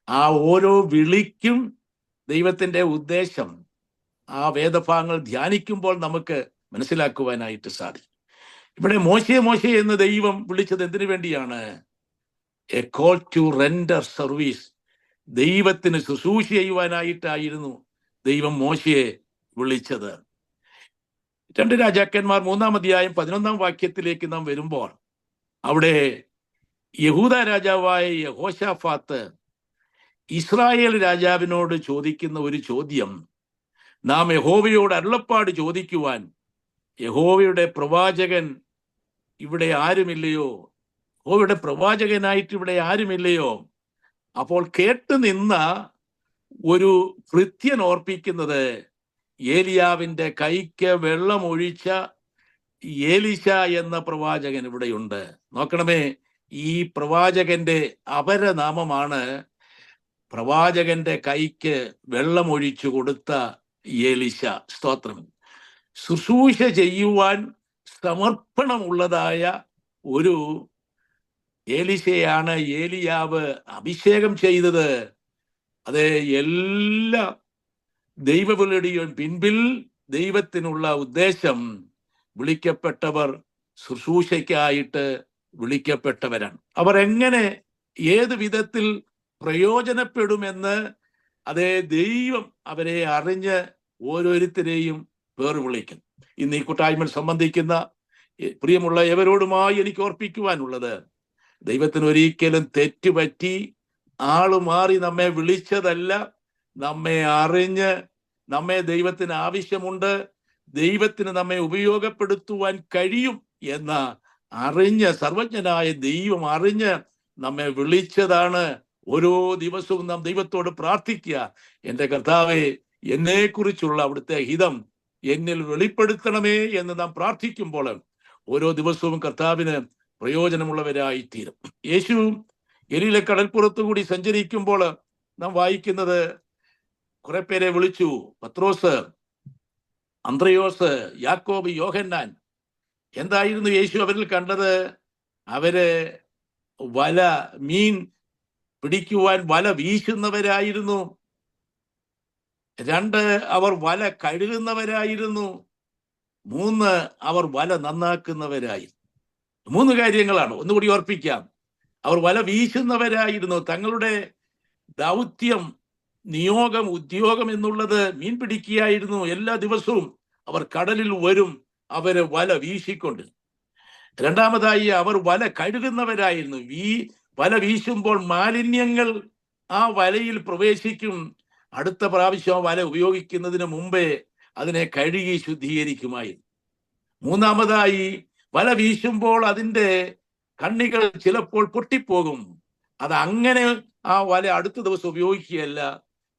ആ ഓരോ വിളിക്കും ദൈവത്തിൻ്റെ ഉദ്ദേശം ആ വേദഭാഗങ്ങൾ ധ്യാനിക്കുമ്പോൾ നമുക്ക് മനസ്സിലാക്കുവാനായിട്ട് സാധിക്കും. ഇവിടെ മോശേ മോശേ എന്ന് ദൈവം വിളിച്ചത് എന്തിനു വേണ്ടിയാണ്? A call to render service. ദൈവത്തിന് ശുശ്രൂഷ ചെയ്യുവാനായിട്ടായിരുന്നു ദൈവം മോശയെ വിളിച്ചത്. 2 രാജാക്കന്മാർ 3-ാം അധ്യായം 11-ാം വാക്യത്തിലേക്ക് നാം വരുമ്പോൾ, അവിടെ യഹൂദ രാജാവായ യഹോശാഫാത്ത് ഇസ്രായേൽ രാജാവിനോട് ചോദിക്കുന്ന ഒരു ചോദ്യം, നാം യഹോവയോട് അരുളപ്പാട് ചോദിക്കുവാൻ യഹോവയുടെ പ്രവാചകൻ ഇവിടെ ആരുമില്ലയോ? യഹോവയുടെ പ്രവാചകനായിട്ട് ഇവിടെ ആരുമില്ലയോ? അപ്പോൾ കേട്ടു നിന്ന ഒരു ഭൃത്യൻ ഓർപ്പിക്കുന്നത്, ഏലിയാവിൻ്റെ കൈക്ക് വെള്ളമൊഴിച്ച ഏലിശ എന്ന പ്രവാചകൻ ഇവിടെയുണ്ട്. നോക്കണമേ, ഈ പ്രവാചകന്റെ അപരനാമമാണ് പ്രവാചകന്റെ കൈക്ക് വെള്ളമൊഴിച്ചു കൊടുത്ത ഏലിശ. സ്തോത്രം. ശുശ്രൂഷ ചെയ്യുവാൻ സമർപ്പണമുള്ളതായ ഒരു ഏലിശയാണ് ഏലിയാവ് അഭിഷേകം ചെയ്തത്. അതേ, എല്ലാ ദൈവവിളിയുടെയും പിൻപിൽ ദൈവത്തിനുള്ള ഉദ്ദേശം, വിളിക്കപ്പെട്ടവർ ശുശ്രൂഷയ്ക്കായിട്ട് വിളിക്കപ്പെട്ടവരാണ്. അവർ എങ്ങനെ, ഏത് വിധത്തിൽ പ്രയോജനപ്പെടുമെന്ന് അതേ ദൈവം അവരെ അറിഞ്ഞ് ഓരോരുത്തരെയും പേർ വിളിക്കും. ഇന്ന് ഈ കൂട്ടായ്മയിൽ സംബന്ധിക്കുന്ന പ്രിയമുള്ള എവരോടുമായി എനിക്ക് ഓർപ്പിക്കുവാനുള്ളത്, ദൈവത്തിന് ഒരിക്കലും തെറ്റുപറ്റി ആള് മാറി നമ്മെ വിളിച്ചതല്ല. നമ്മെ അറിഞ്ഞ്, നമ്മെ ദൈവത്തിന് ആവശ്യമുണ്ട്, ദൈവത്തിന് നമ്മെ ഉപയോഗപ്പെടുത്തുവാൻ കഴിയും എന്ന അറിഞ്ഞ്, സർവജ്ഞനായ ദൈവം അറിഞ്ഞ് നമ്മെ വിളിച്ചതാണ്. ഓരോ ദിവസവും നാം ദൈവത്തോട് പ്രാർത്ഥിക്കുക, എൻ്റെ കർത്താവേ, എന്നെക്കുറിച്ചുള്ള അവിടുത്തെ ഹിതം എന്നിൽ വെളിപ്പെടുത്തണമേ എന്ന് നാം പ്രാർത്ഥിക്കുമ്പോൾ ഓരോ ദിവസവും കർത്താവിന് പ്രയോജനമുള്ളവരായിത്തീരും. യേശു ഗലീല കടൽപ്പുറത്തുകൂടി സഞ്ചരിക്കുമ്പോൾ നാം വായിക്കുന്നത്, കുറെ പേരെ വിളിച്ചു. പത്രോസ്, അന്ത്രയോസ്, യാക്കോബ്, യോഹന്നാൻ. എന്തായിരുന്നു യേശു അവരിൽ കണ്ടത്? അവര് മീൻ പിടിക്കുവാൻ വല വീശുന്നവരായിരുന്നു. 2, അവർ വല കഴുകുന്നവരായിരുന്നു. 3, അവർ വല നന്നാക്കുന്നവരായിരുന്നു. 3 കാര്യങ്ങളാണ്. ഒന്നുകൂടി ഓർപ്പിക്കാം. അവർ വല വീശുന്നവരായിരുന്നു. തങ്ങളുടെ ദൗത്യം, നിയോഗം, ഉദ്യോഗം എന്നുള്ളത് മീൻ പിടിക്കുകയായിരുന്നു. എല്ലാ ദിവസവും അവർ കടലിൽ വരും, അവര് വല വീശിക്കൊണ്ട്. രണ്ടാമതായി അവർ വല കഴുകുന്നവരായിരുന്നു. വല വീശുമ്പോൾ മാലിന്യങ്ങൾ ആ വലയിൽ പ്രവേശിക്കും. അടുത്ത പ്രാവശ്യം വല ഉപയോഗിക്കുന്നതിന് മുമ്പേ അതിനെ കഴുകി ശുദ്ധീകരിക്കുമായിരുന്നു. മൂന്നാമതായി വല വീശുമ്പോൾ അതിൻ്റെ കണ്ണികൾ ചിലപ്പോൾ പൊട്ടിപ്പോകും. അത് അങ്ങനെ ആ വല അടുത്ത ദിവസം ഉപയോഗിക്കുകയല്ല,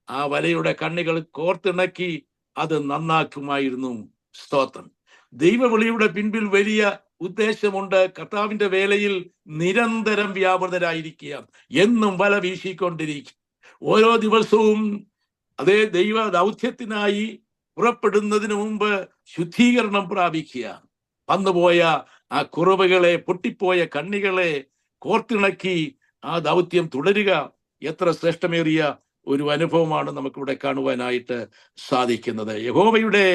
ആ വലയുടെ കണ്ണികൾ കോർത്തിണക്കി അത് നന്നാക്കുമായിരുന്നു. സ്തോത്രം. ദൈവവിളിയുടെ പിൻപിൽ വലിയ ഉദ്ദേശമുണ്ട്. കർത്താവിന്റെ വേലയിൽ നിരന്തരം വ്യാപൃതരായിരിക്കുക, എന്നും വല വീശിക്കൊണ്ടിരിക്കുക. ഓരോ ദിവസവും അതേ ദൈവ ദൗത്യത്തിനായി പുറപ്പെടുന്നതിന് മുമ്പ് ശുദ്ധീകരണം പ്രാപിക്കുക. വന്നുപോയ ആ കുറവുകളെ, പൊട്ടിപ്പോയ കണ്ണികളെ കോർത്തിണക്കി ആ ദൗത്യം തുടരുക. എത്ര ശ്രേഷ്ഠമേറിയ ഒരു അനുഭവമാണ് നമുക്കിവിടെ കാണുവാനായിട്ട് സാധിക്കുന്നത്. യഹോവയുടെ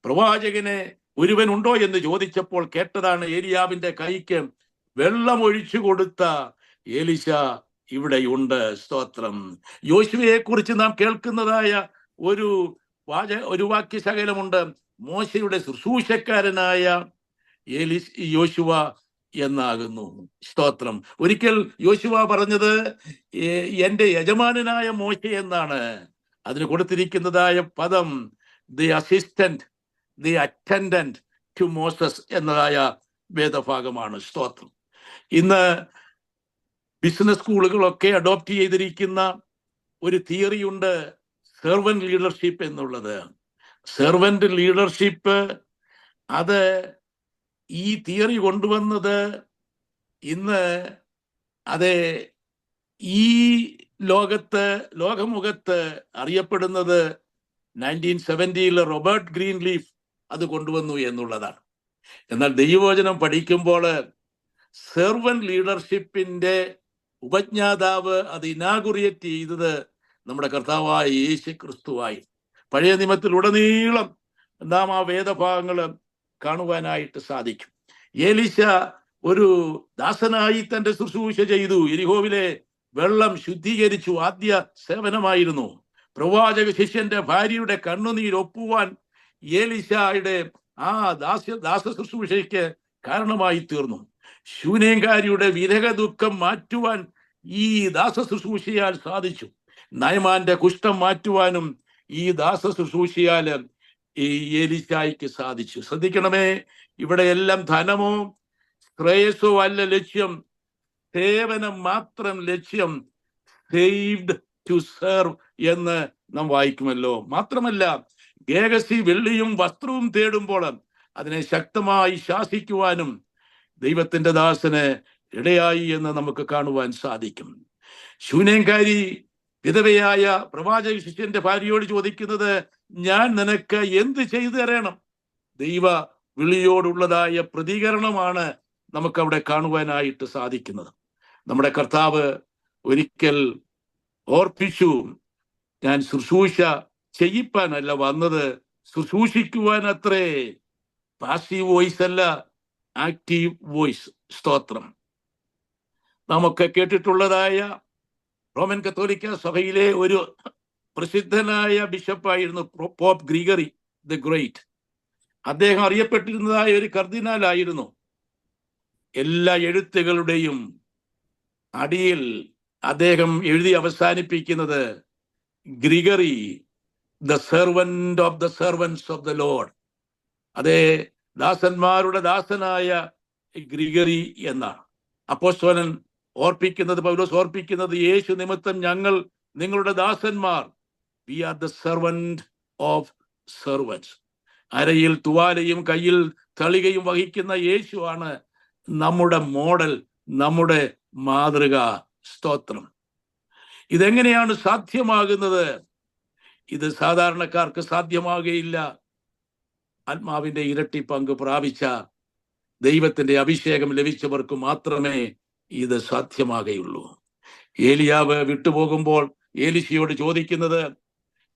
പ്രവാചകനെ ഒരുവനുണ്ടോ എന്ന് ചോദിച്ചപ്പോൾ കേട്ടതാണ് ഏലിയാവിന്റെ കൈക്ക് വെള്ളം ഒഴിച്ചു കൊടുത്ത എലീശ ഇവിടെയുണ്ട്. സ്തോത്രം. യോശുവയെ കുറിച്ച് നാം കേൾക്കുന്നതായ ഒരു വാക്യശകലമുണ്ട്. മോശയുടെ ശുശ്രൂഷക്കാരനായ യോശുവ എന്നാകുന്നു. സ്തോത്രം. ഒരിക്കൽ യോശുവ പറഞ്ഞത് എൻ്റെ യജമാനനായ മോശ എന്നാണ്. അതിന് കൊടുത്തിരിക്കുന്നതായ പദം the assistant, the attendant to Moses എന്നതായ വേദഭാഗമാണ്. സ്തോത്രം. ഇന്ന് ബിസിനസ് സ്കൂളുകളൊക്കെ അഡോപ്റ്റ് ചെയ്തിരിക്കുന്ന ഒരു തിയറിയുണ്ട്, സെർവന്റ് ലീഡർഷിപ്പ് എന്നുള്ളത്. സെർവന്റ് ലീഡർഷിപ്പ്, അത് ഈ തിയറി കൊണ്ടുവന്നത് ഇന്ന് അത് ഈ ലോകമുഖത്ത് അറിയപ്പെടുന്നത് 1970 റോബർട്ട് ഗ്രീൻലീഫ് അത് കൊണ്ടുവന്നു എന്നുള്ളതാണ്. എന്നാൽ ദൈവവചനം പഠിക്കുമ്പോൾ സെർവന്റ് ലീഡർഷിപ്പിന്റെ ഉപജ്ഞാതാവ്, അത് ഇനാഗുറേറ്റ് ചെയ്തത് നമ്മുടെ കർത്താവായ യേശു ക്രിസ്തുവായി. പഴയ നിയമത്തിലുടനീളം നാം ആ വേദഭാഗങ്ങൾ കാണുവാനായിട്ട് സാധിക്കും. എലീശ ഒരു ദാസനായി തന്റെ ശുശ്രൂഷ ചെയ്തു. യെരിഹോവിലെ വെള്ളം ശുദ്ധീകരിച്ചു. ആദ്യ സേവനമായിരുന്നു. പ്രവാചക ശിഷ്യന്റെ ഭാര്യയുടെ കണ്ണുനീരൊപ്പുവാൻ എലീശയുടെ ആ ദാസ ശുശ്രൂഷയ്ക്ക് കാരണമായി തീർന്നു. ശൂനേംകാരിയുടെ വിരഹ ദുഃഖം മാറ്റുവാൻ ഈ ദാസ ശുശ്രൂഷയാൽ സാധിച്ചു. നയമാന്റെ കുഷ്ഠം മാറ്റുവാനും ഈ ദാസ ശുശ്രൂഷയാൽ ഈ എലീശായ്ക്ക് സാധിച്ചു. ശ്രദ്ധിക്കണമേ, ഇവിടെ എല്ലാം ധനമോ ശ്രേയസ്സോ അല്ല ലക്ഷ്യം, സേവനം മാത്രം ലക്ഷ്യം. സേവ്ഡ് ടു സെർവ് എന്ന് നാം വായിക്കുമല്ലോ. മാത്രമല്ല, ഗേഹസി വെള്ളിയും വസ്ത്രവും തേടുമ്പോൾ അതിനെ ശക്തമായി ശാസിക്കുവാനും ദൈവത്തിന്റെ ദാസന് ഇടയായി എന്ന് നമുക്ക് കാണുവാൻ സാധിക്കും. ശൂനേംകാരി വിധവയായ പ്രവാചക ശിഷ്യന്റെ ഭാര്യയോട് ചോദിക്കുന്നത്, ഞാൻ നിനക്ക് എന്ത് ചെയ്തു തരണം? ദൈവ വിളിയോടുള്ളതായ പ്രതികരണമാണ് നമുക്കവിടെ കാണുവാനായിട്ട് സാധിക്കുന്നത്. നമ്മുടെ കർത്താവ് ഒരിക്കൽ ഓർപ്പിച്ചു, ഞാൻ ശുശ്രൂഷ ചെയ്യിപ്പാനല്ല വന്നത്, ശുശ്രൂഷിക്കുവാൻ അത്രേ. പാസീവ് വോയിസ് അല്ല, ആക്റ്റീവ് വോയിസ്. സ്തോത്രം. നമുക്ക് കേട്ടിട്ടുള്ളതായ റോമൻ കത്തോലിക്ക സഭയിലെ ഒരു പ്രസിദ്ധനായ ബിഷപ്പായിരുന്നു പോപ്പ് ഗ്രിഗറി ദി ഗ്രേറ്റ്. അദ്ദേഹം അറിയപ്പെട്ടിരുന്നതായ ഒരു കർദിനാലായിരുന്നു. എല്ലാ എഴുത്തുകളുടെയും അടിയിൽ അദ്ദേഹം എഴുതി അവസാനിപ്പിക്കുന്നത്, Gregory the servant of the servants of the Lord. അതേ, ദാസന്മാരുടെ ദാസനായ ഗ്രിഗറി എന്നാണ്. അപ്പോസ്തലൻ ഓർപ്പിക്കുന്നത്, പൗലോസ് ഓർപ്പിക്കുന്നത്, യേശു നിമിത്തം ഞങ്ങൾ നിങ്ങളുടെ ദാസന്മാർ. We are the servant of servants. അരയിൽ തുവാലയും കയ്യിൽ തളികയും വഹിക്കുന്ന യേശുവാണ് നമ്മുടെ മോഡൽ, നമ്മുടെ മാതൃക. സ്തോത്രം. ഇതെങ്ങനെയാണ് സാധ്യമാകുന്നത്? ഇത് സാധാരണക്കാർക്ക് സാധ്യമാകുകയില്ല. ആത്മാവിന്റെ ഇരട്ടി പങ്ക് പ്രാപിച്ച, ദൈവത്തിന്റെ അഭിഷേകം ലഭിച്ചവർക്ക് മാത്രമേ ഇത് സാധ്യമാകുകയുള്ളൂ. ഏലിയാവ് വിട്ടുപോകുമ്പോൾ എലീശയോട് ചോദിക്കുന്നത്,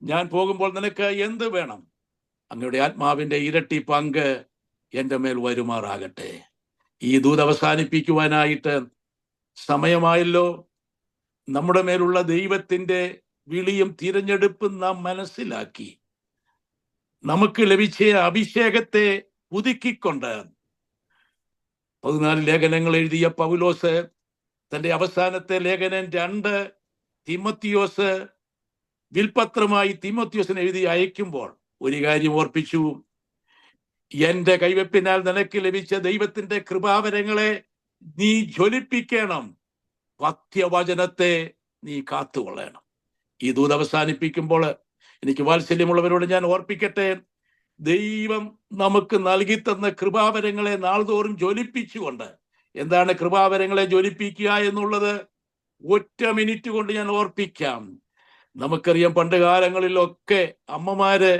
ഞാൻ പോകുമ്പോൾ നിനക്ക് എന്ത് വേണം? അങ്ങയുടെ ആത്മാവിന്റെ ഇരട്ടി പങ്ക് എൻ്റെ മേൽ വരുമാറാകട്ടെ. ഈ ദൂത് അവസാനിപ്പിക്കുവാനായിട്ട് സമയമായല്ലോ. നമ്മുടെ മേലുള്ള ദൈവത്തിന്റെ വിളിയും തിരഞ്ഞെടുപ്പും നാം മനസ്സിലാക്കി നമുക്ക് ലഭിച്ച അഭിഷേകത്തെ പുതുക്കിക്കൊണ്ട് 14 ലേഖനങ്ങൾ എഴുതിയ പൗലോസ് തന്റെ അവസാനത്തെ ലേഖനം 2 തീമോത്തിയോസ് വിൽപത്രമായി തീമോത്തിയോസിന് എഴുതി അയക്കുമ്പോൾ ഒരു കാര്യം ഓർപ്പിച്ചു: എന്റെ കൈവെപ്പിനാൽ നിനക്ക് ലഭിച്ച ദൈവത്തിന്റെ കൃപാവരങ്ങളെ നീ ജ്വലിപ്പിക്കണം, പഥ്യവചനത്തെ നീ കാത്തുകൊള്ളണം. ഈ ദൂത് അവസാനിപ്പിക്കുമ്പോൾ എനിക്ക് വാത്സല്യമുള്ളവരോട് ഞാൻ ഓർപ്പിക്കട്ടെ, ദൈവം നമുക്ക് നൽകി തന്ന കൃപാവരങ്ങളെ നാൾതോറും ജ്വലിപ്പിച്ചുകൊണ്ട്, എന്താണ് കൃപാവരങ്ങളെ ജ്വലിപ്പിക്കുക എന്നുള്ളത് ഒറ്റ മിനിറ്റ് കൊണ്ട് ഞാൻ ഓർപ്പിക്കാം. നമുക്കറിയാം, പണ്ട് കാലങ്ങളിലൊക്കെ അമ്മമാര്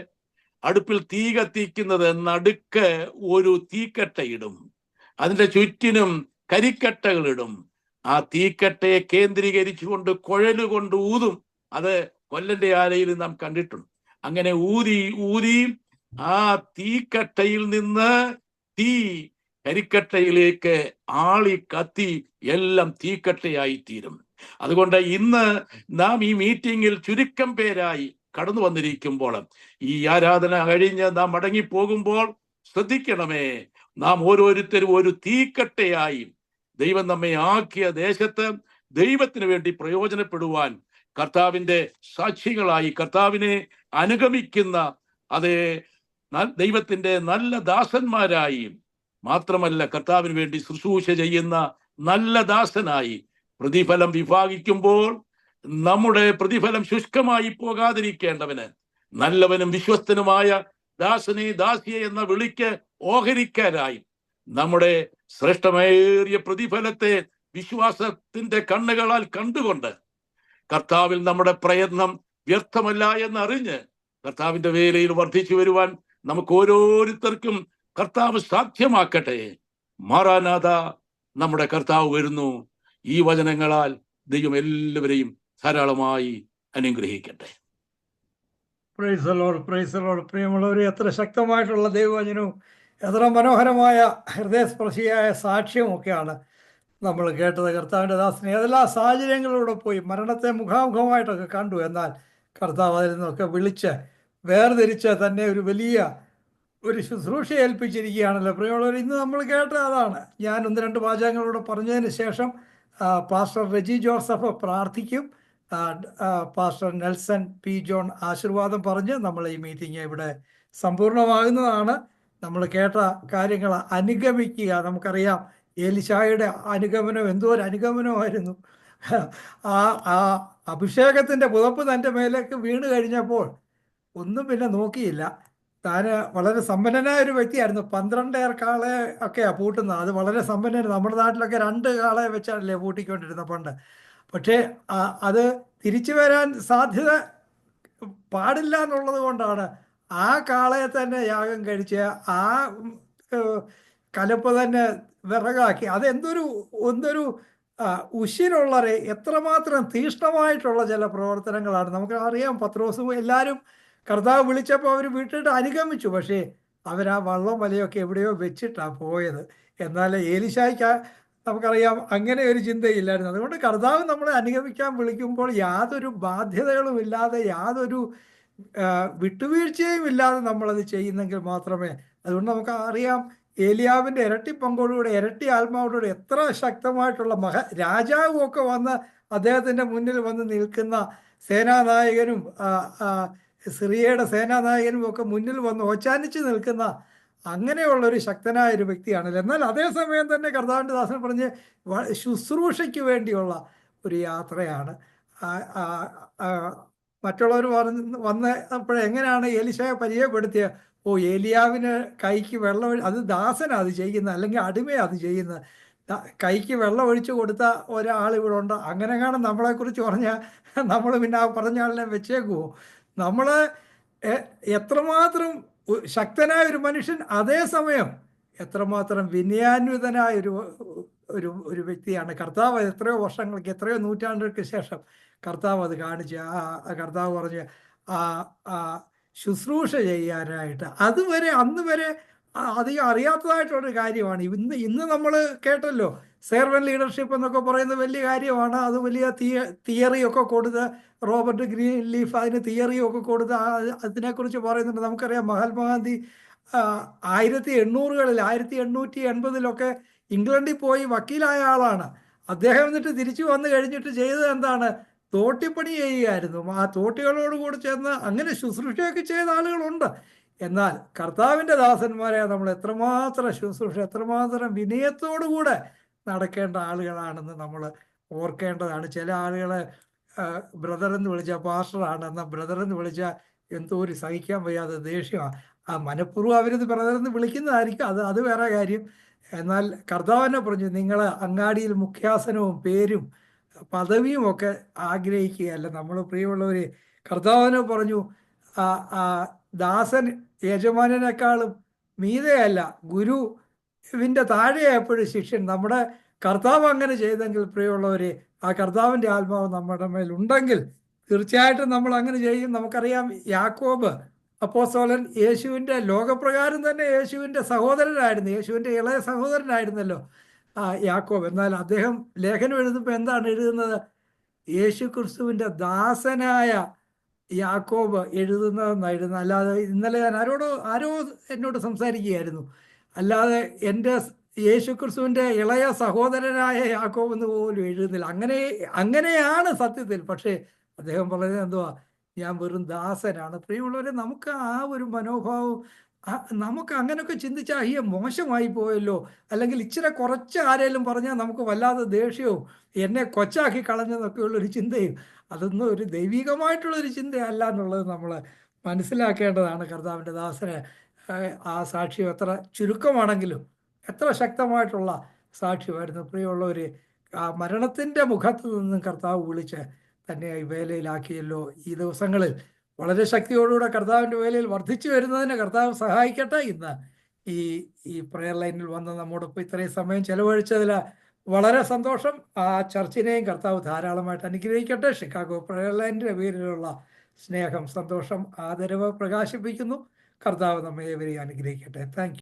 അടുപ്പിൽ തീ കത്തിക്കുന്നത് നടുക്ക് ഒരു തീക്കട്ടയിടും, അതിന്റെ ചുറ്റിനും കരിക്കട്ടകളിടും. ആ തീക്കട്ടയെ കേന്ദ്രീകരിച്ചുകൊണ്ട് കുഴലുകൊണ്ട് ഊതും. അത് കൊല്ലന്റെ ആലയിൽ നാം കണ്ടിട്ടുണ്ട്. അങ്ങനെ ഊതി ഊതി ആ തീക്കട്ടയിൽ നിന്ന് തീ കരിക്കട്ടയിലേക്ക് ആളി കത്തി എല്ലാം തീക്കട്ടയായി തീരും. അതുകൊണ്ട് ഇന്ന് നാം ഈ മീറ്റിങ്ങിൽ ചുരുക്കം പേരായി കടന്നു വന്നിരിക്കുമ്പോൾ, ഈ ആരാധന കഴിഞ്ഞ് നാം മടങ്ങിപ്പോകുമ്പോൾ ശ്രദ്ധിക്കണമേ, നാം ഓരോരുത്തരും ഒരു തീക്കട്ടയായി ദൈവം നമ്മെ ആക്കിയ ദേശത്ത് ദൈവത്തിന് വേണ്ടി പ്രയോജനപ്പെടുവാൻ, കർത്താവിന്റെ സാക്ഷികളായി, കർത്താവിനെ അനുഗമിക്കുന്ന അതേ ദൈവത്തിന്റെ നല്ല ദാസന്മാരായി, മാത്രമല്ല കർത്താവിന് വേണ്ടി ശുശ്രൂഷ ചെയ്യുന്ന നല്ല ദാസനായി പ്രതിഫലം വിഭാഗിക്കുമ്പോൾ നമ്മുടെ പ്രതിഫലം ശുഷ്കമായി പോകാതിരിക്കേണ്ടവന് നല്ലവനും വിശ്വസ്തനുമായ ദാസനെ ദാസിയെ എന്ന വിളിക്ക് ഓഹരിക്കാരായി നമ്മുടെ ശ്രേഷ്ഠമേറിയ പ്രതിഫലത്തെ വിശ്വാസത്തിന്റെ കണ്ണുകളാൽ കണ്ടുകൊണ്ട് കർത്താവിൽ നമ്മുടെ പ്രയത്നം വ്യർത്ഥമല്ല എന്നറിഞ്ഞ് കർത്താവിന്റെ വേലയിൽ വർദ്ധിച്ചു വരുവാൻ നമുക്ക് ഓരോരുത്തർക്കും കർത്താവ് സാധ്യമാക്കട്ടെ. മാറാനാഥ, നമ്മുടെ കർത്താവ് വരുന്നു. ഈ വചനങ്ങളാൽ ദൈവം എല്ലാവരെയും ധാരാളമായി അനുഗ്രഹിക്കട്ടെ. Praise the Lord, praise the Lord. പ്രിയമുള്ളവർ, എത്ര ശക്തമായിട്ടുള്ള ദൈവവചനവും എത്ര മനോഹരമായ ഹൃദയസ്പർശിയായ സാക്ഷ്യവുമൊക്കെയാണ് നമ്മൾ കേട്ടത്. കർത്താവിൻ്റെ ദാസനെ ഏതെല്ലാ സാഹചര്യങ്ങളിലൂടെ പോയി മരണത്തെ മുഖാമുഖമായിട്ടൊക്കെ കണ്ടു. എന്നാൽ കർത്താവ് അതിൽ നിന്നൊക്കെ വിളിച്ച് വേർതിരിച്ച് തന്നെ ഒരു വലിയ ഒരു ശുശ്രൂഷ ഏൽപ്പിച്ചിരിക്കുകയാണല്ലോ. പ്രിയമുള്ളവർ, ഇന്ന് നമ്മൾ കേട്ടത് അതാണ്. ഞാൻ 1-2 വാചകങ്ങളോട് പറഞ്ഞതിന് ശേഷം പാസ്റ്റർ റെജി ജോസഫ് പ്രാർത്ഥിക്കും. പാസ്റ്റർ നെൽസൺ പി ജോൺ ആശീർവാദം പറഞ്ഞ് നമ്മൾ ഈ മീറ്റിംഗ് ഇവിടെ സമ്പൂർണ്ണമാകുന്നതാണ്. നമ്മൾ കേട്ട കാര്യങ്ങൾ അനുഗമിക്കുക. നമുക്കറിയാം, ഏലിശായുടെ അനുഗമനം എന്തോ ഒരു അനുഗമനമായിരുന്നു. ആ അഭിഷേകത്തിൻ്റെ പുതപ്പ് തൻ്റെ മേലേക്ക് വീണ് കഴിഞ്ഞപ്പോൾ ഒന്നും പിന്നെ നോക്കിയില്ല. താൻ വളരെ സമ്പന്നനായ ഒരു വ്യക്തിയായിരുന്നു. 12 കാളെ ഒക്കെയാണ് പൂട്ടുന്നത്. അത് വളരെ സമ്പന്നൻ. നമ്മുടെ നാട്ടിലൊക്കെ 2 കാളയെ വെച്ചാണല്ലേ പൂട്ടിക്കൊണ്ടിരുന്നത് പണ്ട്. പക്ഷേ അത് തിരിച്ചു വരാൻ സാധ്യത പാടില്ല എന്നുള്ളത് കൊണ്ടാണ് ആ കാളയെ തന്നെ യാഗം കഴിച്ച് ആ കലപ്പ് തന്നെ വിറകാക്കി. എന്തൊരു ഉശിരുള്ളവരെ എത്രമാത്രം തീഷ്ണമായിട്ടുള്ള ചില പ്രവർത്തനങ്ങളാണ്. നമുക്ക് അറിയാം, പത്രോസും എല്ലാവരും കർത്താവ് വിളിച്ചപ്പോൾ അവർ വിട്ടിട്ട് അനുഗമിച്ചു. പക്ഷേ അവരാ വള്ളം വലയൊക്കെ എവിടെയോ വെച്ചിട്ടാണ് പോയത്. എന്നാൽ ഏലിശായ്ക്ക് നമുക്കറിയാം അങ്ങനെ ഒരു ചിന്തയില്ലായിരുന്നു. അതുകൊണ്ട് കർത്താവ് നമ്മളെ അനുഗമിക്കാൻ വിളിക്കുമ്പോൾ യാതൊരു ബാധ്യതകളും ഇല്ലാതെ, യാതൊരു വിട്ടുവീഴ്ചയും ഇല്ലാതെ നമ്മളത് ചെയ്യുന്നെങ്കിൽ മാത്രമേ. അതുകൊണ്ട് നമുക്ക് അറിയാം, ഏലിയാവിൻ്റെ ഇരട്ടി പങ്കോടുകൂടെ, ഇരട്ടി ആത്മാവോടുകൂടെ എത്ര ശക്തമായിട്ടുള്ള രാജാവും ഒക്കെ വന്ന് അദ്ദേഹത്തിൻ്റെ മുന്നിൽ വന്ന് നിൽക്കുന്ന സേനാനായകനും സിറിയയുടെ സേനാനായകനും ഒക്കെ മുന്നിൽ വന്ന് ഓച്ചാനിച്ച് നിൽക്കുന്ന അങ്ങനെയുള്ളൊരു ശക്തനായ ഒരു വ്യക്തിയാണല്ലോ. എന്നാൽ അതേസമയം തന്നെ കർത്താവിൻ്റെ ദാസൻ പറഞ്ഞ് ശുശ്രൂഷയ്ക്ക് വേണ്ടിയുള്ള ഒരു യാത്രയാണ്. മറ്റുള്ളവർ വന്നപ്പോഴെങ്ങനെയാണ് ഏലിശായെ പരിചയപ്പെടുത്തിയ? ഏലിയാവിന് കൈക്ക് വെള്ളം, അത് ദാസനാണ് അത് ചെയ്യുന്നത്, അല്ലെങ്കിൽ അടിമയാണ് അത് ചെയ്യുന്നത്. കൈക്ക് വെള്ളം ഒഴിച്ചു കൊടുത്ത ഒരാൾ ഇവിടെ ഉണ്ട്. അങ്ങനെ കാണും നമ്മളെക്കുറിച്ച് പറഞ്ഞാൽ നമ്മൾ പിന്നെ ആ പറഞ്ഞ ആളിനെ വെച്ചേക്കുമോ? നമ്മൾ എത്രമാത്രം ശക്തനായ ഒരു മനുഷ്യൻ, അതേസമയം എത്രമാത്രം വിനയാന്വിതനായ ഒരു വ്യക്തിയാണ് കർത്താവ്. എത്രയോ വർഷങ്ങൾക്ക്, എത്രയോ നൂറ്റാണ്ടുകൾക്ക് ശേഷം കർത്താവ് അത് കാണിച്ച് കർത്താവ് പറഞ്ഞ് ശുശ്രൂഷ ചെയ്യാനായിട്ട്. അന്ന് വരെ അധികം അറിയാത്തതായിട്ടുള്ളൊരു കാര്യമാണ്. ഇന്ന് നമ്മൾ കേട്ടല്ലോ, സെർവൻ ലീഡർഷിപ്പ് എന്നൊക്കെ പറയുന്നത് വലിയ കാര്യമാണ്. അത് വലിയ തിയറിയൊക്കെ കൊടുത്ത് റോബർട്ട് ഗ്രീൻ ലീഫ് അതിന് തിയറിയൊക്കെ കൊടുത്ത് അതിനെക്കുറിച്ച് പറയുന്നുണ്ട്. നമുക്കറിയാം മഹാത്മാഗാന്ധി 1880-കളിൽ 1880-ലൊക്കെ ഇംഗ്ലണ്ടിൽ പോയി വക്കീലായ ആളാണ്. അദ്ദേഹം എന്നിട്ട് തിരിച്ചു വന്നു കഴിഞ്ഞിട്ട് ചെയ്തത് എന്താണ്? തോട്ടിപ്പണി ചെയ്യുകയായിരുന്നു. ആ തോട്ടികളോട് കൂടി ചേർന്ന് അങ്ങനെ ശുശ്രൂഷയൊക്കെ ചെയ്ത ആളുകളുണ്ട്. എന്നാൽ കർത്താവിൻ്റെ ദാസന്മാരെ നമ്മൾ എത്രമാത്രം ശുശ്രൂഷ, എത്രമാത്രം വിനയത്തോടുകൂടെ നടക്കേണ്ട ആളുകളാണെന്ന് നമ്മൾ ഓർക്കേണ്ടതാണ്. ചില ആളുകളെ ബ്രദർ എന്ന് വിളിച്ചാൽ പാസ്റ്ററാണ്, എന്നാൽ ബ്രദർ എന്ന് വിളിച്ചാൽ എന്തോ ഒരു സഹിക്കാൻ വയ്യാതെ ദേഷ്യമാണ്. ആ മനഃപൂർവ്വം അവരിത് ബ്രദർ എന്ന് വിളിക്കുന്നതായിരിക്കും, അത് വേറെ കാര്യം. എന്നാൽ കർത്താവിനെ പറഞ്ഞു, നിങ്ങൾ അങ്ങാടിയിൽ മുഖ്യാസനവും പേരും പദവിയും ഒക്കെ ആഗ്രഹിക്കുകയല്ല. നമ്മൾ പ്രിയമുള്ളവർ, കർത്താവിനെ പറഞ്ഞു ദാസൻ യജമാനേക്കാളും മീതെയല്ല, ഗുരുവിൻ്റെ താഴെ എപ്പോഴും ശിഷ്യൻ. നമ്മുടെ കർത്താവ് അങ്ങനെ ചെയ്തെങ്കിൽ പ്രിയമുള്ളവരെ, ആ കർത്താവിൻ്റെ ആത്മാവ് നമ്മുടെ മേലുണ്ടെങ്കിൽ തീർച്ചയായിട്ടും നമ്മൾ അങ്ങനെ ചെയ്യും. നമുക്കറിയാം യാക്കോബ് അപ്പോസ്തലൻ യേശുവിൻ്റെ ലോകപ്രകാരം തന്നെ യേശുവിൻ്റെ സഹോദരനായിരുന്നു, യേശുവിൻ്റെ ഇളയ സഹോദരനായിരുന്നല്ലോ യാക്കോബ്. എന്നാൽ അദ്ദേഹം ലേഖനം എഴുതുമ്പോൾ എന്താണ് എഴുതുന്നത്? യേശു ക്രിസ്തുവിൻ്റെ ദാസനായ യാക്കോബ് എഴുതുന്നതെന്നായിരുന്നു. അല്ലാതെ ഇന്നലെ ഞാൻ ആരോ എന്നോട് സംസാരിക്കുകയായിരുന്നു, അല്ലാതെ എൻ്റെ യേശു ക്രിസ്തുവിൻ്റെ ഇളയ സഹോദരനായ യാക്കോബ് എന്ന് പോലും എഴുതുന്നില്ല. അങ്ങനെയാണ് സത്യത്തിൽ. പക്ഷേ അദ്ദേഹം പറയുന്നത് എന്തുവാ? ഞാൻ വെറും ദാസനാണ്. പ്രിയമുള്ളവരെ, നമുക്ക് ആ ഒരു മനോഭാവം, നമുക്ക് അങ്ങനെയൊക്കെ ചിന്തിച്ചാൽ അയ്യോ മോശമായി പോയല്ലോ, അല്ലെങ്കിൽ ഇച്ചിരി കുറച്ച് ആരെങ്കിലും പറഞ്ഞാൽ നമുക്ക് വല്ലാതെ ദേഷ്യവും എന്നെ കൊച്ചാക്കി കളഞ്ഞെന്നൊക്കെ ഉള്ളൊരു ചിന്തയും, അതൊന്നും ഒരു ദൈവികമായിട്ടുള്ളൊരു ചിന്തയല്ല എന്നുള്ളത് നമ്മൾ മനസ്സിലാക്കേണ്ടതാണ്. കർത്താവിൻ്റെ ദാസന് ആ സാക്ഷ്യം എത്ര ചുരുക്കമാണെങ്കിലും എത്ര ശക്തമായിട്ടുള്ള സാക്ഷ്യമായിരുന്നു. പ്രിയമുള്ളവർ, ആ മരണത്തിൻ്റെ മുഖത്ത് നിന്നും കർത്താവ് വിളിച്ച് തന്നെ ഈ വേലയിലാക്കിയല്ലോ. ഈ ദിവസങ്ങളിൽ വളരെ ശക്തിയോടുകൂടെ കർത്താവിൻ്റെ വേലയിൽ വർദ്ധിച്ചു വരുന്നതിന് കർത്താവ് സഹായിക്കട്ടെ. ഇന്ന് ഈ പ്രെയർ ലൈനിൽ വന്ന് നമ്മോടൊപ്പം ഇത്രയും സമയം ചെലവഴിച്ചതിൽ വളരെ സന്തോഷം. ആ ചർച്ചിനെയും കർത്താവ് ധാരാളമായിട്ട് അനുഗ്രഹിക്കട്ടെ. ഷിക്കാഗോ പ്രെയർ ലൈനിൻ്റെ പേരിലുള്ള സ്നേഹം, സന്തോഷം, ആദരവ് പ്രകാശിപ്പിക്കുന്നു. കർത്താവ് നമ്മെ ഏവരെയും അനുഗ്രഹിക്കട്ടെ. Thank you.